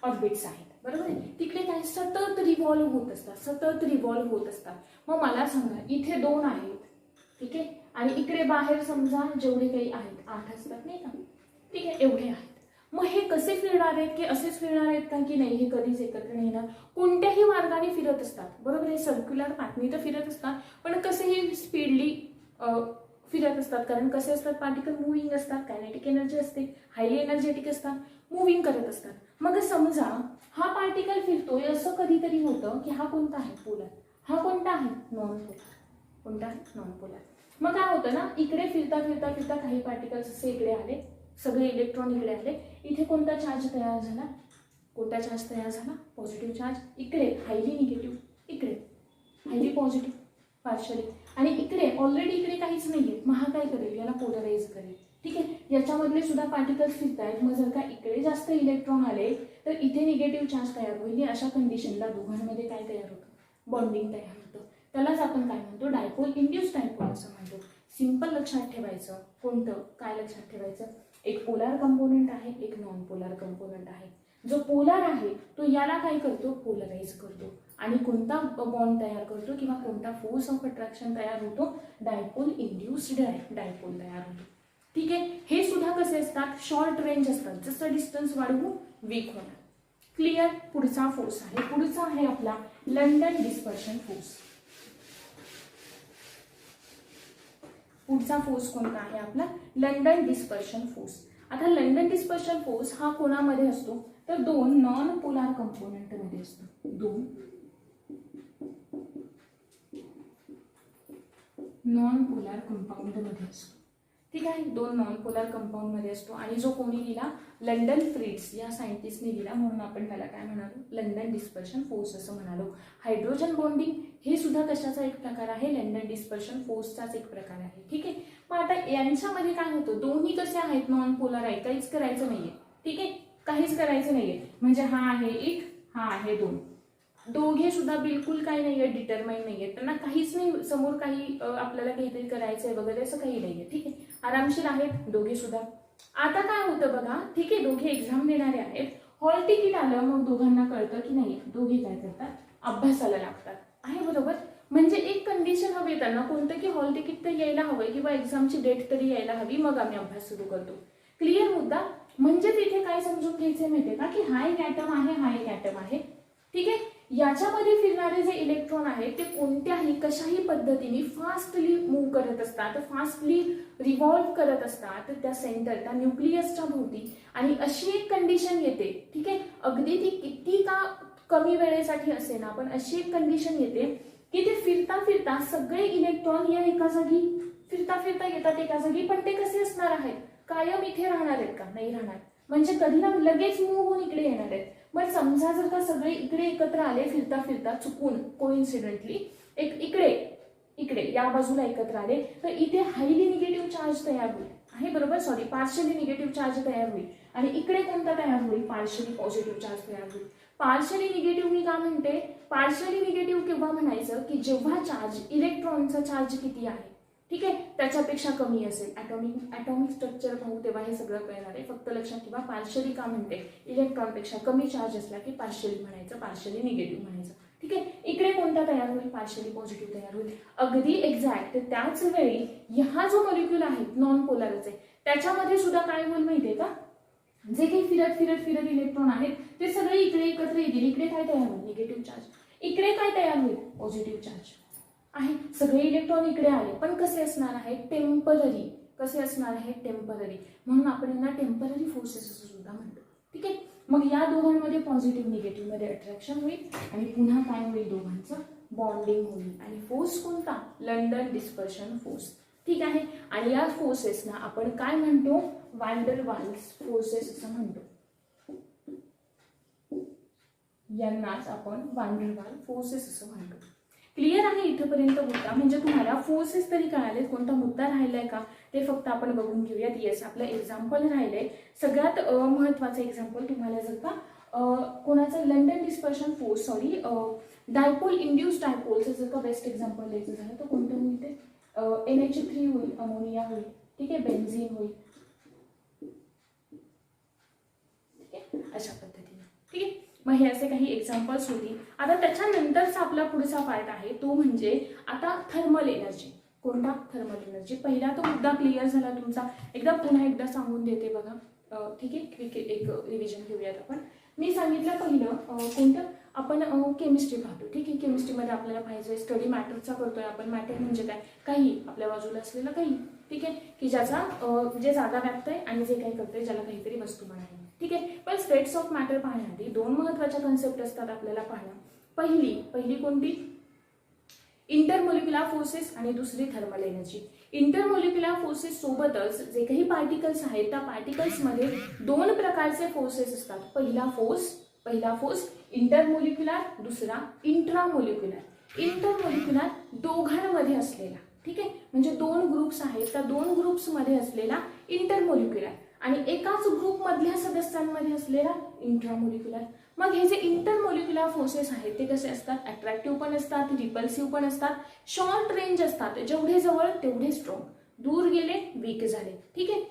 [SPEAKER 1] ऑर्बिट्स आहेत. बरोबर आहे, तिकडे काय सतत रिव्हॉल्व होत असतात. मग मला सांगा, इथे दोन आहेत. ठीक आहे, आणि इकडे बाहेर समजा जेवढे काही आहेत 8 असतात नाही का. ठीक आहे, एवढे आहेत. मग हे कसे फिरणार आहेत, की असेच फिरणार आहेत का, की नाही, हे कधीच एकत्र नाही येणार, कोणत्याही मार्गाने फिरत असतात. बरोबर आहे, सर्क्युलर पॅथनी तर फिरत असतात, पण कसेही स्पीडली फिरत असतात. कारण कसे असतात, पार्टिकल मुव्हिंग असतात, कायनेटिक एनर्जी असते, हायली एनर्जेटिक असतात, मुव्हिंग करत असतात. मग समजा हा पार्टिकल फिरतोय, असं कधीतरी होतं की हा कोणता आहे, पोलार. हा कोणता आहे, नॉन पोलार. कोणता आहे, नॉन पोलार. मग काय होतं ना, इकडे फिरता काही पार्टिकल्स असे इकडे आले, सगळे इलेक्ट्रॉन इकडे आले. इथे कोणता चार्ज तयार झाला, पॉझिटिव्ह चार्ज. इकडे हायली निगेटिव्ह, इकडे हायली पॉझिटिव्ह पार्शली, आणि इकडे ऑलरेडी इकडे काहीच नाहीये. मग हा काय करेल, याला पोलराइज करेल. ठीक आहे, याच्यामधले सुद्धा पार्टिकल्स फिरतायत. मग जर का इकडे जास्त इलेक्ट्रॉन आले तर इथे निगेटिव्ह चार्ज तयार होईल. अशा कंडिशनला दोघांमध्ये काय तयार होतं, बॉन्डिंग तयार होतं. त्यालाच आपण काय म्हणतो, डायपोल इंड्यूस डायपोल असं म्हणतो. सिंपल लक्षात ठेवायचं. कोणतं, काय लक्षात ठेवायचं, एक पोलार कंपोनंट आहे, एक नॉन पोलार कंपोनंट आहे. जो पोलार आहे तो याला काय करतो, पोलराइज करतो. आणि कोणता बॉन्ड तयार करतो किंवा कोणता फोर्स ऑफ अट्रॅक्शन तयार होतो, डायपोल इंड्युस्ड डायपोल तयार होतो. ठीक आहे. हे सुद्धा कसे असतात, शॉर्ट रेंज असतात. जसं डिस्टन्स वाढवू वीक होणार. क्लिअर. पुढचा फोर्स आहे, पुढचा आहे आपला लंडन डिस्पर्शन फोर्स. पुढचा फोर्स कोणता आहे आपला, लंडन डिस्पर्शन फोर्स. आता लंडन डिस्पर्शन फोर्स हा कोणामध्ये असतो, तर दोन नॉन पोलार कंपोनेंट मध्ये असतो. दोन नॉन पोलार कंपाऊंड मध्ये असतो. ठीक आहे. दोन नॉन पोलार कंपाऊंड मध्ये असतो आणि जो कोणी दिला, लंडन फ्रिट्ज या सायंटिस्टने दिला, म्हणून आपण त्याला काय म्हणालो, लंडन डिस्पर्शन फोर्स असं म्हणालो. हायड्रोजन बॉन्डिंग हे सुद्धा कशाचा एक प्रकार आहे, लंडन डिस्पर्शन फोर्सचाच एक प्रकार आहे. ठीक आहे. मग आता यांच्यामध्ये काय होतं, दोन्ही कसे आहेत, नॉन पोलार आहे, काहीच करायचं नाहीये. ठीक आहे. काहीच करायचं नाहीये, म्हणजे हा आहे एक, हा आहे दोन. दोघे सुद्धा बिलकुल काही नाहीये, डिटरमाइन नाहीये, त्यांना काहीच नाही, समोर काही आपल्याला काहीतरी करायचंय वगैरे असं काही नाहीये. ठीक आहे. आरामशीर आहेत दोघे सुद्धा. आता काय होतं बघा, ठीक आहे, दोघे एक्झाम देणारे आहेत, हॉल तिकीट आलं, मग दोघांना कळतं की नाही, दोघे काय करतात, अभ्यासाला लागतात. आहे बरोबर. म्हणजे एक कंडिशन हवी त्यांना, कोणतं की हॉल तिकीट तर यायला हवंय किंवा एक्झामची डेट तरी यायला हवी, मग आम्ही अभ्यास सुरू करतो. क्लिअर मुद्दा. म्हणजे तिथे काय समजून घ्यायचं माहितीये का, की हा एक ॲटम आहे, हा एक ॲटम आहे. ठीक आहे. याच्यामध्ये फिरणारे जे इलेक्ट्रॉन आहेत ते कोणत्याही कशाही पद्धतीने फास्टली मूव्ह करत असतात, फास्टली रिव्हॉल्व करत असतात त्या सेंटर, त्या न्यूक्लियसच्या भोवती. आणि अशी एक कंडिशन येते, ठीक आहे, अगदी ती किती का कमी वेळेसाठी असे ना, पण अशी एक कंडिशन येते की ते फिरता फिरता सगळे इलेक्ट्रॉन या एका जागी फिरता फिरता येतात एका जागी, पण ते कसे असणार आहेत, कायम इथे राहणार आहेत का, नाही राहणार. म्हणजे कधी ना लगेच मूव्ह होऊन इकडे येणार आहेत. मग समजा जर का सगळे इकडे एकत्र आले फिरता फिरता चुकून कोइन्सिडेंटली एक इकडे या बाजूला एकत्र आले, तर इथे हायली निगेटिव्ह चार्ज तयार होईल. आहे बरोबर. सॉरी, पार्शियली निगेटिव्ह चार्ज तयार होईल. आणि इकडे कोणता तयार होईल, पार्शियली पॉझिटिव्ह चार्ज तयार होईल. पार्शियली निगेटिव्ह मी का म्हणते, पार्शियली निगेटिव्ह केव्हा म्हणायचं, की जेव्हा चार्ज, इलेक्ट्रॉनचा चार्ज किती आहे, ठीक आहे, त्याच्यापेक्षा कमी असेल. ॲटॉमिक स्ट्रक्चर पाहू तेव्हा हे सगळं कळणार आहे. फक्त लक्षात ठेवा, पार्शियली का म्हणते, इलेक्ट्रॉनपेक्षा कमी चार्ज असला की पार्शियली म्हणायचं, पार्शियली निगेटिव्ह म्हणायचं. ठीक आहे. इकडे कोणता तयार होईल, पार्शियली पॉझिटिव्ह तयार होईल. अगदी एक्झॅक्ट त्याच वेळी हा जो मॉलिक्यूल आहे नॉन पोलारच आहे, त्याच्यामध्ये सुद्धा काय होईल माहितीये का, जे काही फिरत फिरत फिरत इलेक्ट्रॉन आहेत ते सगळे इकडे एकत्र येतील. इकडे काय तयार होईल, निगेटिव्ह चार्ज. इकडे काय तयार होईल, पॉझिटिव्ह चार्ज आहे. सगळे इलेक्ट्रॉन इकडे आले, पण कसे असणार आहे, टेम्पररी. कसे असणार आहे, टेम्पररी. म्हणून आपण यांना टेम्पररी फोर्सेस असं सुद्धा म्हणतो. ठीक आहे. मग या दोघांमध्ये पॉझिटिव्ह निगेटिव्ह मध्ये अट्रॅक्शन होईल आणि पुन्हा काय होईल, दोघांचं बॉन्डिंग होईल. आणि फोर्स कोणता, लंडन डिस्पर्शन फोर्स. ठीक आहे. आणि या फोर्सेसना आपण काय म्हणतो, वॅन डर वाल्स फोर्सेस असं म्हणतो. यांनाच आपण वॅन डर वाल फोर्सेस असं म्हणतो. क्लिअर आहे इथपर्यंत मुद्दा. म्हणजे तुम्हाला फोर्सेस तरी कळाले, कोणता मुद्दा राहिलाय का ते फक्त आपण बघून घेऊयात. येस, आपलं एक्झाम्पल राहिलंय. सगळ्यात महत्वाचं एक्झाम्पल तुम्हाला जर का कोणाचं London dispersion force, sorry dipole induce डायपोलचं जर का बेस्ट एक्झाम्पल द्यायचं झालं तर कोणतं होईल, ते NH3 होईल, अमोनिया होईल. ठीक आहे. बेन्झीन होईल. ठीक आहे. अशा पद्धतीने. ठीक आहे. मग हे असे काही एक्झाम्पल्स होती. आता त्याच्यानंतरचा आपला पुढचा पार्ट आहे तो म्हणजे आता थर्मल एनर्जी. कोणता, थर्मल एनर्जी. पहिला तो मुद्दा क्लिअर झाला तुमचा. पुन्हा एकदा सांगून देते बघा. ठीक आहे. क्विक एक रिव्हिजन घेऊयात आपण. मी सांगितलं पहिलं कोणतं, आपण केमिस्ट्री पाहतो. ठीक आहे. केमिस्ट्रीमध्ये आपल्याला पाहिजे स्टडी मॅटरचा करतोय आपण. मॅटर म्हणजे काय, काही आपल्या बाजूला असलेलं काही. ठीक आहे. की ज्याचा जे जागा व्यापतंय आणि जे काही करतोय, ज्याला काहीतरी वस्तुमान आहे. ठीक आहे. पण स्टेट्स ऑफ मॅटर पाहण्याआधी दोन महत्वाच्या कन्सेप्ट असतात आपल्याला पाहणं. पहिली कोणती, इंटरमोलिक्युलर फोर्सेस आणि दुसरी थर्मल एनर्जी. इंटरमोलिक्युलर फोर्सेस सोबतच जे काही पार्टिकल्स आहेत त्या पार्टिकल्समध्ये दोन प्रकारचे फोर्सेस असतात. पहिला फोर्स इंटरमोलिक्युलर, दुसरा इंट्रामोलिक्युलर. इंटरमोलिक्युलर दोघांमध्ये असलेला. ठीक आहे. म्हणजे दोन ग्रुप्स आहेत, त्या दोन ग्रुप्समध्ये असलेला इंटरमोलिक्युलर आणि एकाच ग्रुप मधल्या सदस्यांमध्ये असलेला इंट्रामोलिक्युलर. मग हे जे इंटरमोलिक्युलर फोर्सेस आहेत ते कसे असतात, अट्रॅक्टिव्ह पण असतात, रिपल्सिव्ह पण असतात, शॉर्ट रेंज असतात. जेवढे जवळ तेवढे स्ट्रॉंग, दूर गेले वीक झाले. ठीक आहे.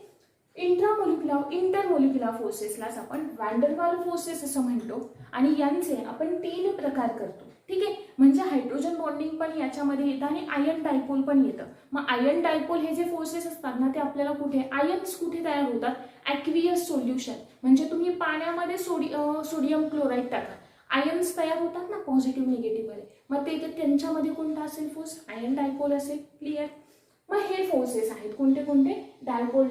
[SPEAKER 1] इंटरमोलिक्युलर फोर्सेसलाच आपण वॅन्डरवाल फोर्सेस असं म्हणतो आणि यांचे आपण 3 प्रकार करतो. ठीक आहे, म्हणजे हायड्रोजन बॉन्डिंग पण याच्यामध्ये येतं आणि आयन डायपोल पण येतं. मग आयन डायपोल हे जे फोर्सेस असतात ना ते आपल्याला कुठे आयन्स कुठे तयार होतात, ॲक्वियस सोल्युशन, म्हणजे तुम्ही पाण्यामध्ये सोडियम क्लोराईड टाका, आयन्स तयार होतात ना पॉझिटिव्ह निगेटिव्ह वाले, मग ते त्यांच्यामध्ये कोणता असेल फोर्स, आयन डायपोल असेल. क्लिअर. मग हे फोर्सेस आहेत कोणते कोणते, dipole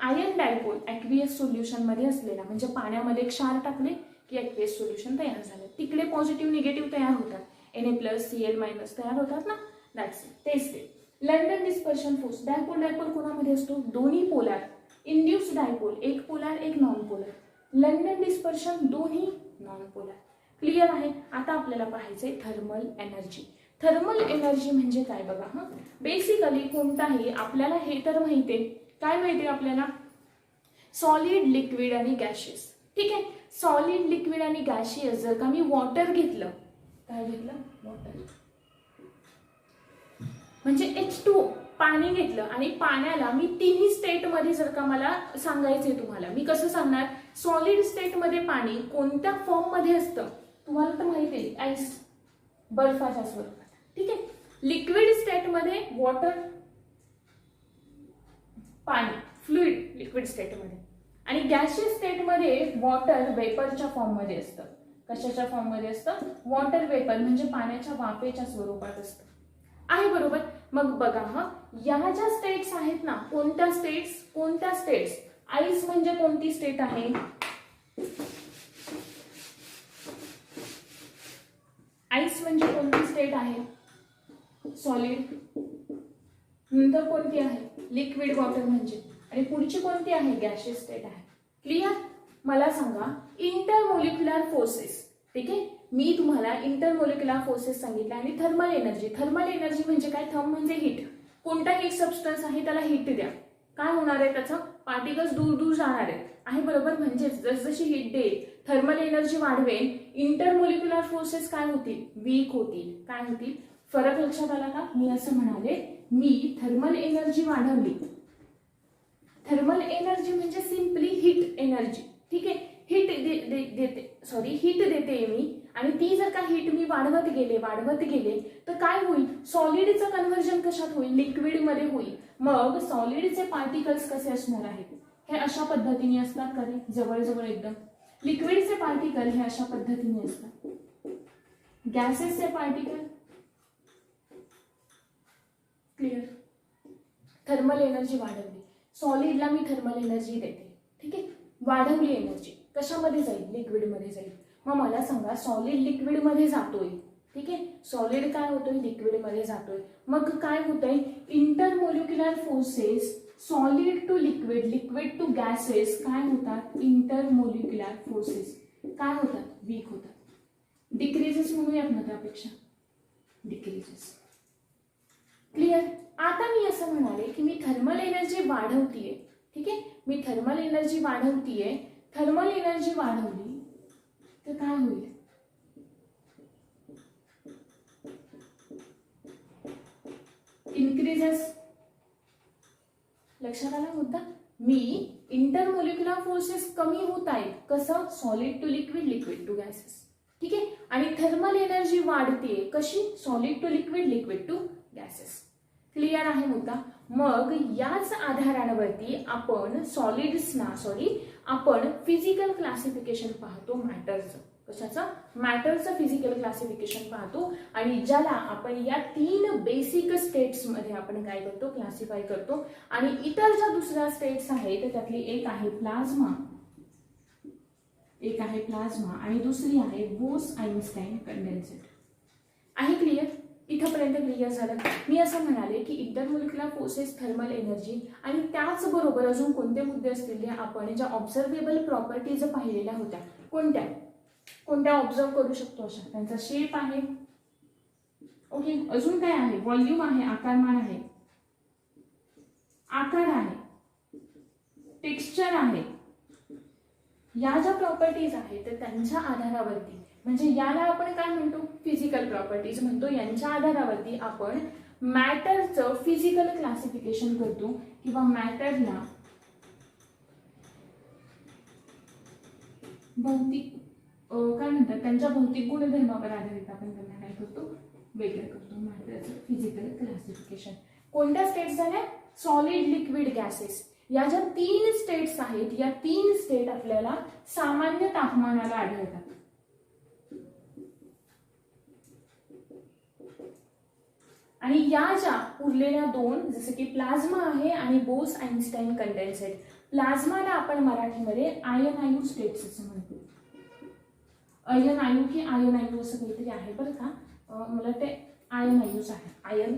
[SPEAKER 1] ion dipole aqueous solution मध्ये असलेला, म्हणजे पाण्यामध्ये क्षार टाकले की ॲक्वियस सोल्युशन तयार झालं, तिकडे पॉझिटिव्ह निगेटिव्ह तयार होतात, Na+Cl- तयार होतात ना, दॅट्स तेच ते. लंडन डिस्पर्शन फोर्स, डायपोल कोणामध्ये असतो, दोन्ही पोलार. इंड्युस्ड डायपोल एक पोलार एक नॉन पोलार, लंडन डिस्पर्शन दोन्ही नॉन पोलार. क्लिअर आहे. आता आपल्याला पाहायचंय थर्मल एनर्जी. थर्मल एनर्जी म्हणजे काय बघा. बेसिकली कोणताही आपल्याला हे तर माहितीये, काय माहितीये आपल्याला, सॉलिड, लिक्विड आणि गॅशियस. ठीक आहे, सॉलिड, लिक्विड आणि गॅशियस जर का मी वॉटर घेतलं, काय घेतलं, वॉटर म्हणजे H2O, पाणी घेतलं आणि पाण्याला मी तिन्ही स्टेट मध्ये जर का मला सांगायचंय तुम्हाला, मी कसं सांगणार, सॉलिड स्टेट मध्ये पाणी कोणत्या फॉर्म मध्ये असतं तुम्हाला तर माहिती आहे, आईस, बर्फाच्या स्वरूपात. ठीक आहे, लिक्विड स्टेट मध्ये वॉटर, पाणी, फ्लुइड लिक्विड स्टेट मध्ये, आणि गॅशियस स्टेट मध्ये वॉटर वेपरच्या फॉर्म मध्ये असतं. कशाच्या फॉर्म मध्ये असतं, वॉटर वेपर, म्हणजे पाण्याच्या वाफेच्या स्वरूपात असतं. आहे बरोबर. मग बघा या ज्या स्टेट्स आहेत ना, कोणत्या स्टेट्स, आईस म्हणजे कोणती स्टेट आहे, आईस म्हणजे कोणती स्टेट आहे, सॉलिड. नंतर कोणती आहे, लिक्विड वॉटर म्हणजे, आणि पुढची कोणती आहे, गॅशियस स्टेट आहे. क्लिअर. मला सांगा इंटरमोलिक्युलर फोर्सेस. ठीक आहे, मी तुम्हाला इंटरमोलिक्युलर फोर्सेस सांगितलं आणि थर्मल एनर्जी. थर्मल एनर्जी म्हणजे काय, थर्म म्हणजे हीट, कोणता हीट सबस्टन्स आहे त्याला हीट द्या, काय होणार आहे, त्याचं पार्टिकल्स दूर दूर जाणार आहे बरोबर. म्हणजे जसजशी हीट देईल थर्मल एनर्जी वाढवेल, इंटरमोलिक्युलर फोर्सेस काय होतील, वीक होतील. काय होतील, फरक लक्षात आला का. मी असं म्हणाले, मी थर्मल एनर्जी वाढवली, थर्मल एनर्जी म्हणजे सिंपली हीट एनर्जी. ठीक आहे, हीट देते मी, आणि ती जर का हीट मी वाढवत गेले तर काय होईल, सॉलिडचं कन्व्हर्जन कशात होईल, लिक्विड मध्ये होईल. मग सॉलिडचे पार्टिकल्स कसे असणार आहेत, हे अशा पद्धतीने असतात का रे, जवळजवळ एकदम. लिक्विडचे पार्टिकल हे अशा पद्धतीने असतात, गॅसेसचे पार्टिकल. क्लिअर. थर्मल एनर्जी वाढवली, सॉलिडला मी थर्मल एनर्जी देते. ठीक आहे, वाढवली एनर्जी, कशामध्ये जाईल, लिक्विड मध्ये जाईल. मग मला सांगा, सॉलिड लिक्विड मध्ये जातोय. ठीक आहे, सॉलिड काय होतोय, लिक्विड मध्ये जातोय. मग काय होतंय, intermolecular forces, solid to liquid, liquid to gases काय होतात, इंटरमोलिक्युलर फोर्सेस काय होतात, वीक होतात. डिक्रीजेस म्हणूयात ना त्यापेक्षा, डिक्रीजेस. क्लिअर. आता मी असं म्हणाले की मी थर्मल एनर्जी वाढवतीये. ठीक आहे, मी थर्मल एनर्जी वाढवतीये, थर्मल एनर्जी वाढवली तर काय होईल, इन्क्रीजेस. लक्षात आला मुद्दा. मी इंटरमोलिक्युलर फोर्सेस कमी होत आहेत, कसं, solid to liquid, liquid to gases. ठीक आहे, आणि थर्मल एनर्जी वाढते कशी, solid to liquid, liquid to gases. Clear आहे मुद्दा. मग याच आधारावरती आपण फिजिकल क्लासिफिकेशन पाहतो मॅटरचं. कशाचं, मॅटरचं फिजिकल क्लासिफिकेशन पाहतो, आणि ज्याला आपण या 3 बेसिक स्टेट्स मध्ये आपण काय करतो, क्लासिफाय करतो. आणि इतर ज्या दुसऱ्या स्टेट्स आहेत त्यातली एक आहे प्लाझ्मा, आणि दुसरी आहे बोस-आइन्स्टाईन कंडेन्सेट. आहे क्लिअर. इथंपर्यंत क्लिअर झालं. मी असं म्हणाले की इंटरमोलिक्युलर फोर्सेस, थर्मल एनर्जी, आणि त्याचबरोबर अजून कोणते मुद्दे असतील आपण ज्या ऑब्झर्वेबल प्रॉपर्टीज पाहिलेल्या होत्या, कोणत्या ऑब्झर्व करू शकतो अशा, त्यांचा शेप आहे. ओके, अजून काय आहे, व्हॉल्यूम आहे, आकारमान आहे, आकार आहे, टेक्स्चर आहे. या ज्या प्रॉपर्टीज आहेत तर त्यांच्या आधारावरती, म्हणजे याला आपण काय म्हणतो, फिजिकल प्रॉपर्टीज म्हणतो. यांच्या आधारावरती आपण मॅटरचं फिजिकल क्लासिफिकेशन करतो, किंवा मॅटरला भौतिक काय म्हणतात त्यांच्या भौतिक गुणधर्मावर आधारित आपण त्यांना काय करतो, वेगळं करतो. महत्वाचं फिजिकल क्लासिफिकेशन. कोणत्या स्टेट्स झाल्या? Solid, liquid, gases. या ज्या 3 स्टेट्स आहेत, या 3 स्टेट आपल्याला सामान्य तापमानाला आढळतात. आणि या ज्या उरलेल्या 2 जसं की प्लाझ्मा आहे आणि बोस आइन्स्टाईन कंडेन्सेट. प्लाझ्माला आपण मराठीमध्ये आयनायू स्टेट्स असं म्हणतो. अयनायू की आयनायू असं काहीतरी आहे बरं का, मला ते आयनायूच आहे, आयन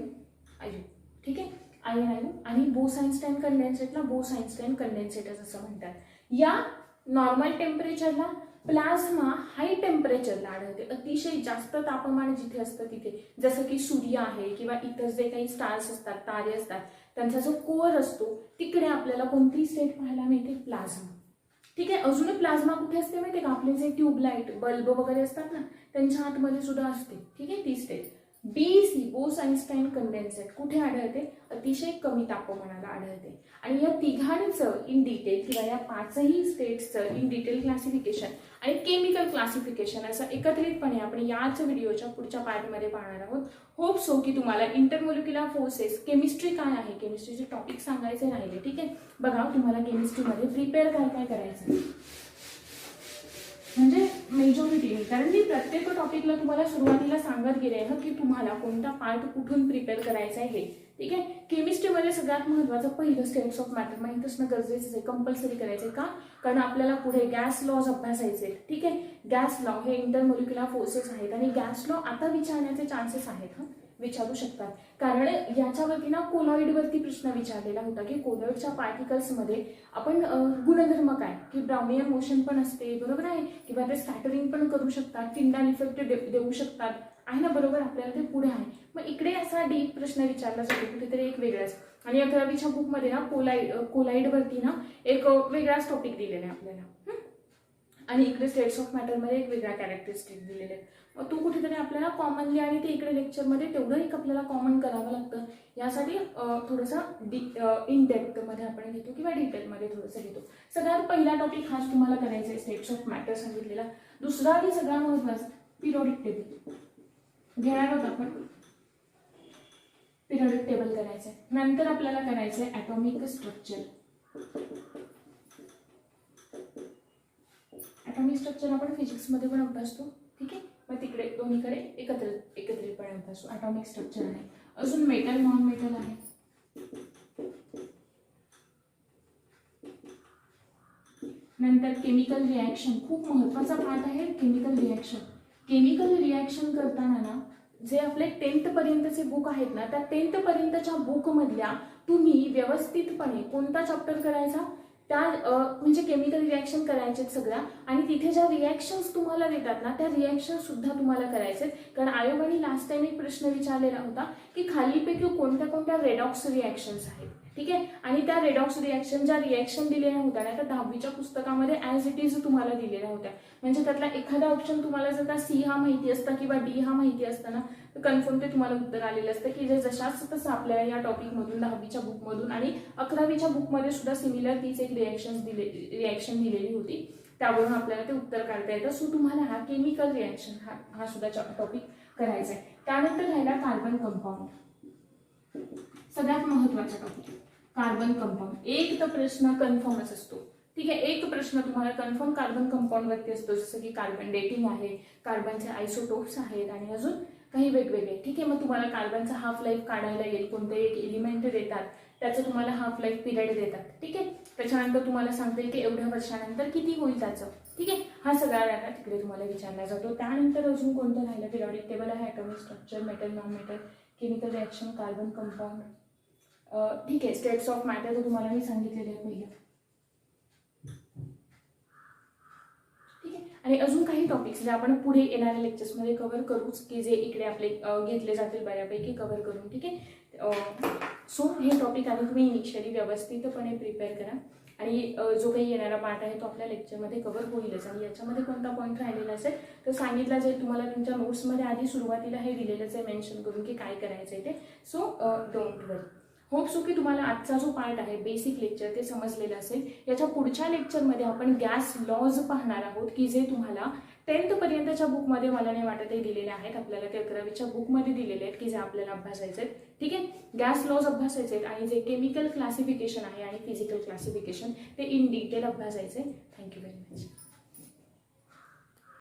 [SPEAKER 1] आयू. ठीक आहे, आयनायू. आणि बोस आइन्स्टाईन कंडेन्सेटला बोस आइन्स्टाईन कंडेन्सेटच असं म्हणतात. या नॉर्मल टेम्परेचरला प्लाझ्मा हाय टेम्परेचरला आढळते. अतिशय जास्त तापमान जिथे असतं तिथे, जसं की सूर्य आहे किंवा इतर जे काही स्टार्स असतात, तारे असतात, त्यांचा जो कोअर असतो तिकडे आपल्याला कोणती स्टेट पाहायला मिळते? प्लाझ्मा. ठीक आहे. अजून प्लाझ्मा कुठे असते माहिती आहे का? आपले जे ट्यूबलाईट बल्ब वगैरे असतात ना, त्यांच्या आतमध्ये सुद्धा असते. ठीक आहे, ती state. BC Bose Einstein condensate कुठे आढळते? अतिशय कमी तापमानाला आढळते. आणि या तिघांचं इन डिटेल किंवा या 5ही स्टेट्सचं इन डिटेल क्लासिफिकेशन आणि केमिकल क्लासिफिकेशन असं एकत्रितपणे आपण याच व्हिडिओच्या पुढच्या पार्टमध्ये पाहणार आहोत. होप सो की तुम्हाला इंटरमोलिक्युलर फोर्सेस, केमिस्ट्री काय आहे, केमिस्ट्रीचे टॉपिक सांगायचे राहिले. ठीक आहे, बघा तुम्हाला केमिस्ट्रीमध्ये प्रिपेअर काय काय करायचं म्हणजे मेजॉरिटी, कारण मी प्रत्येक टॉपिकला तुम्हाला सुरुवातीला सांगत गेले आहे की तुम्हाला कोणता पार्ट कुठून प्रिपेअर करायचा आहे हे. ठीक आहे, केमिस्ट्रीमध्ये सगळ्यात महत्त्वाचं पहिलं स्टेट्स ऑफ मॅटर माहीत असणं गरजेचं आहे, कंपल्सरी करायचं आहे. का? कारण आपल्याला पुढे गॅस लॉज अभ्यासायचे. ठीक आहे, गॅस लॉ हे इंटरमोलिक्युलर फोर्सेस आहेत आणि गॅस लॉ आता विचारण्याचे चान्सेस आहेत. विचारू शकतात, कारण याच्यावरती ना कोलॉइडवरती प्रश्न विचारलेला होता की कोलॉइडच्या पार्टिकल्समध्ये आपण गुणधर्म काय, की ब्राउनियन मोशन पण असते, बरोबर आहे, किंवा ते स्कॅटरिंग पण करू शकतात, टिंडाल इफेक्ट देऊ शकतात, आहे ना, बरोबर. आपल्याला ते पुढे आहे. मग इकडे असा डीप प्रश्न विचारला जातो कुठेतरी एक वेगळाच. आणि 11वीच्या बुकमध्ये ना कोलाइडवरती ना एक वेगळाच टॉपिक दिलेला आहे आपल्याला. आणि इकडे स्टेट्स ऑफ मॅटरमध्ये एक वेगळा कॅरेक्टरिस्टिक दिलेले आहेत. मग तो कुठेतरी आपल्याला कॉमनली आणि ते इकडे लेक्चरमध्ये तेवढं एक आपल्याला कॉमन करावं लागतं. यासाठी थोडंसं इन डेप्थमध्ये आपण घेतो किंवा डिटेलमध्ये थोडंसं घेतो. सगळ्यात पहिला टॉपिक हाच तुम्हाला करायचा आहे, स्टेट्स ऑफ मॅटर सांगितलेला. दुसरा आणि सगळ्यात महत्त्वाचा पिरियडिक टेबल घेणार आहोत आपण. पिरियडिक टेबल करायचं आहे. नंतर आपल्याला करायचं आहे ॲटॉमिक स्ट्रक्चर. ॲटॉमिक स्ट्रक्चर आपण फिजिक्समध्ये पण अभ्यासतो. ठीक आहे, मग तिकडे दोन्हीकडे एकत्रितपणे अभ्यासू. ॲटॉमिक स्ट्रक्चर आहे. अजून मेटल, नॉन मेटल आहे. नंतर केमिकल रिॲक्शन, खूप महत्त्वाचा पार्ट आहे केमिकल रिॲक्शन. केमिकल रिॲक्शन करताना ना जे आपले 10th पर्यंतचे बुक आहेत ना, त्या 10th पर्यंतच्या बुकमधल्या तुम्ही व्यवस्थितपणे कोणता चॅप्टर करायचा, त्या म्हणजे केमिकल रिॲक्शन करायचे सगळ्या. आणि तिथे ज्या रिॲक्शन्स तुम्हाला देतात ना, त्या रिॲक्शन सुद्धा तुम्हाला करायचे. कारण आयोगाने लास्ट टाइम एक प्रश्न विचारलेला होता की खालीलपैकी कोणत्या कोणत्या रेडॉक्स रिॲक्शन्स आहेत. ठीक आहे, आणि त्या रेडॉक्स रिॲक्शन ज्या रिॲक्शन दिलेल्या होत्या ना, त्या 10वीच्या पुस्तकामध्ये ॲज इट इज तुम्हाला दिलेल्या होत्या. म्हणजे त्यातला एखादा ऑप्शन तुम्हाला जर का C हा माहिती असता किंवा D हा माहिती असता ना, तर कन्फर्म ते तुम्हाला उत्तर आलेलं असतं की जे जशाच तसं आपल्याला या टॉपिकमधून 10वीच्या बुकमधून आणि 11वीच्या बुकमध्ये सुद्धा सिमिलर तीच एक रिॲक्शन दिलेली होती. त्यावरून आपल्याला ते उत्तर काढता येतं. सो तुम्हाला हा केमिकल रिॲक्शन हा सुद्धा टॉपिक करायचा आहे. त्यानंतर राहिला कार्बन कंपाऊंड, सगळ्यात महत्त्वाचा टॉपिक कार्बन कंपाऊंड. एक तर प्रश्न कन्फर्मच असतो. ठीक आहे, एक प्रश्न तुम्हाला कन्फर्म कार्बन कंपाऊंड वरती असतो, जसं की कार्बन डेटिंग आहे, कार्बनचे आयसोटोप्स आहेत आणि अजून काही वेगवेगळे. ठीक आहे, मग तुम्हाला कार्बनचा हाफ लाईफ काढायला येईल, कोणते एक एलिमेंट देतात त्याचं तुम्हाला हाफ लाईफ पिरियड देतात. ठीक आहे, त्याच्यानंतर तुम्हाला सांगते की एवढ्या वर्षानंतर किती होईल त्याचं. ठीक आहे, हा सगळा डाटा तिकडे तुम्हाला विचारला जातो. त्यानंतर अजून कोणतं राहिलं? पिरियडिक टेबल आहे, atomic structure, metal, non metal, chemical reaction, carbon compound. ठीक आहे, स्टेट्स ऑफ मॅटर तर तुम्हाला मी सांगितलेले आहे पहिलं. ठीक आहे, आणि अजून काही टॉपिक्स जे आपण पुढे येणाऱ्या लेक्चर्समध्ये कव्हर करूच, की जे इकडे आपले घेतले जातील बऱ्यापैकी कव्हर करून. ठीक आहे, सो हे टॉपिक आधी तुम्ही इनिशियली व्यवस्थितपणे प्रिपेअर करा आणि जो काही येणारा पार्ट आहे तो आपल्या लेक्चरमध्ये कव्हर होईलच. आणि याच्यामध्ये कोणता पॉईंट राहिलेला असेल तर सांगितला जाईल तुम्हाला तुमच्या नोट्समध्ये. आधी सुरुवातीला हे दिलेलंच आहे मेन्शन करून की काय करायचं आहे ते. So don't worry. Hope so की तुम्हाला आजचा जो पार्ट आहे बेसिक लेक्चर ते समजलेलं असेल. याच्या पुढच्या लेक्चरमध्ये आपण गॅस लॉज पाहणार आहोत की जे तुम्हाला 10th पर्यंतच्या बुकमध्ये मला नाही वाटत हे दिलेले आहेत. आपल्याला ते 11वीच्या बुकमध्ये दिलेले आहेत की जे आपल्याला अभ्यासायचे आहेत. ठीक आहे, गॅस लॉज अभ्यासायचे आहेत आणि जे केमिकल क्लासिफिकेशन आहे आणि फिजिकल क्लासिफिकेशन ते इन डिटेल अभ्यासायचे. Thank you very much.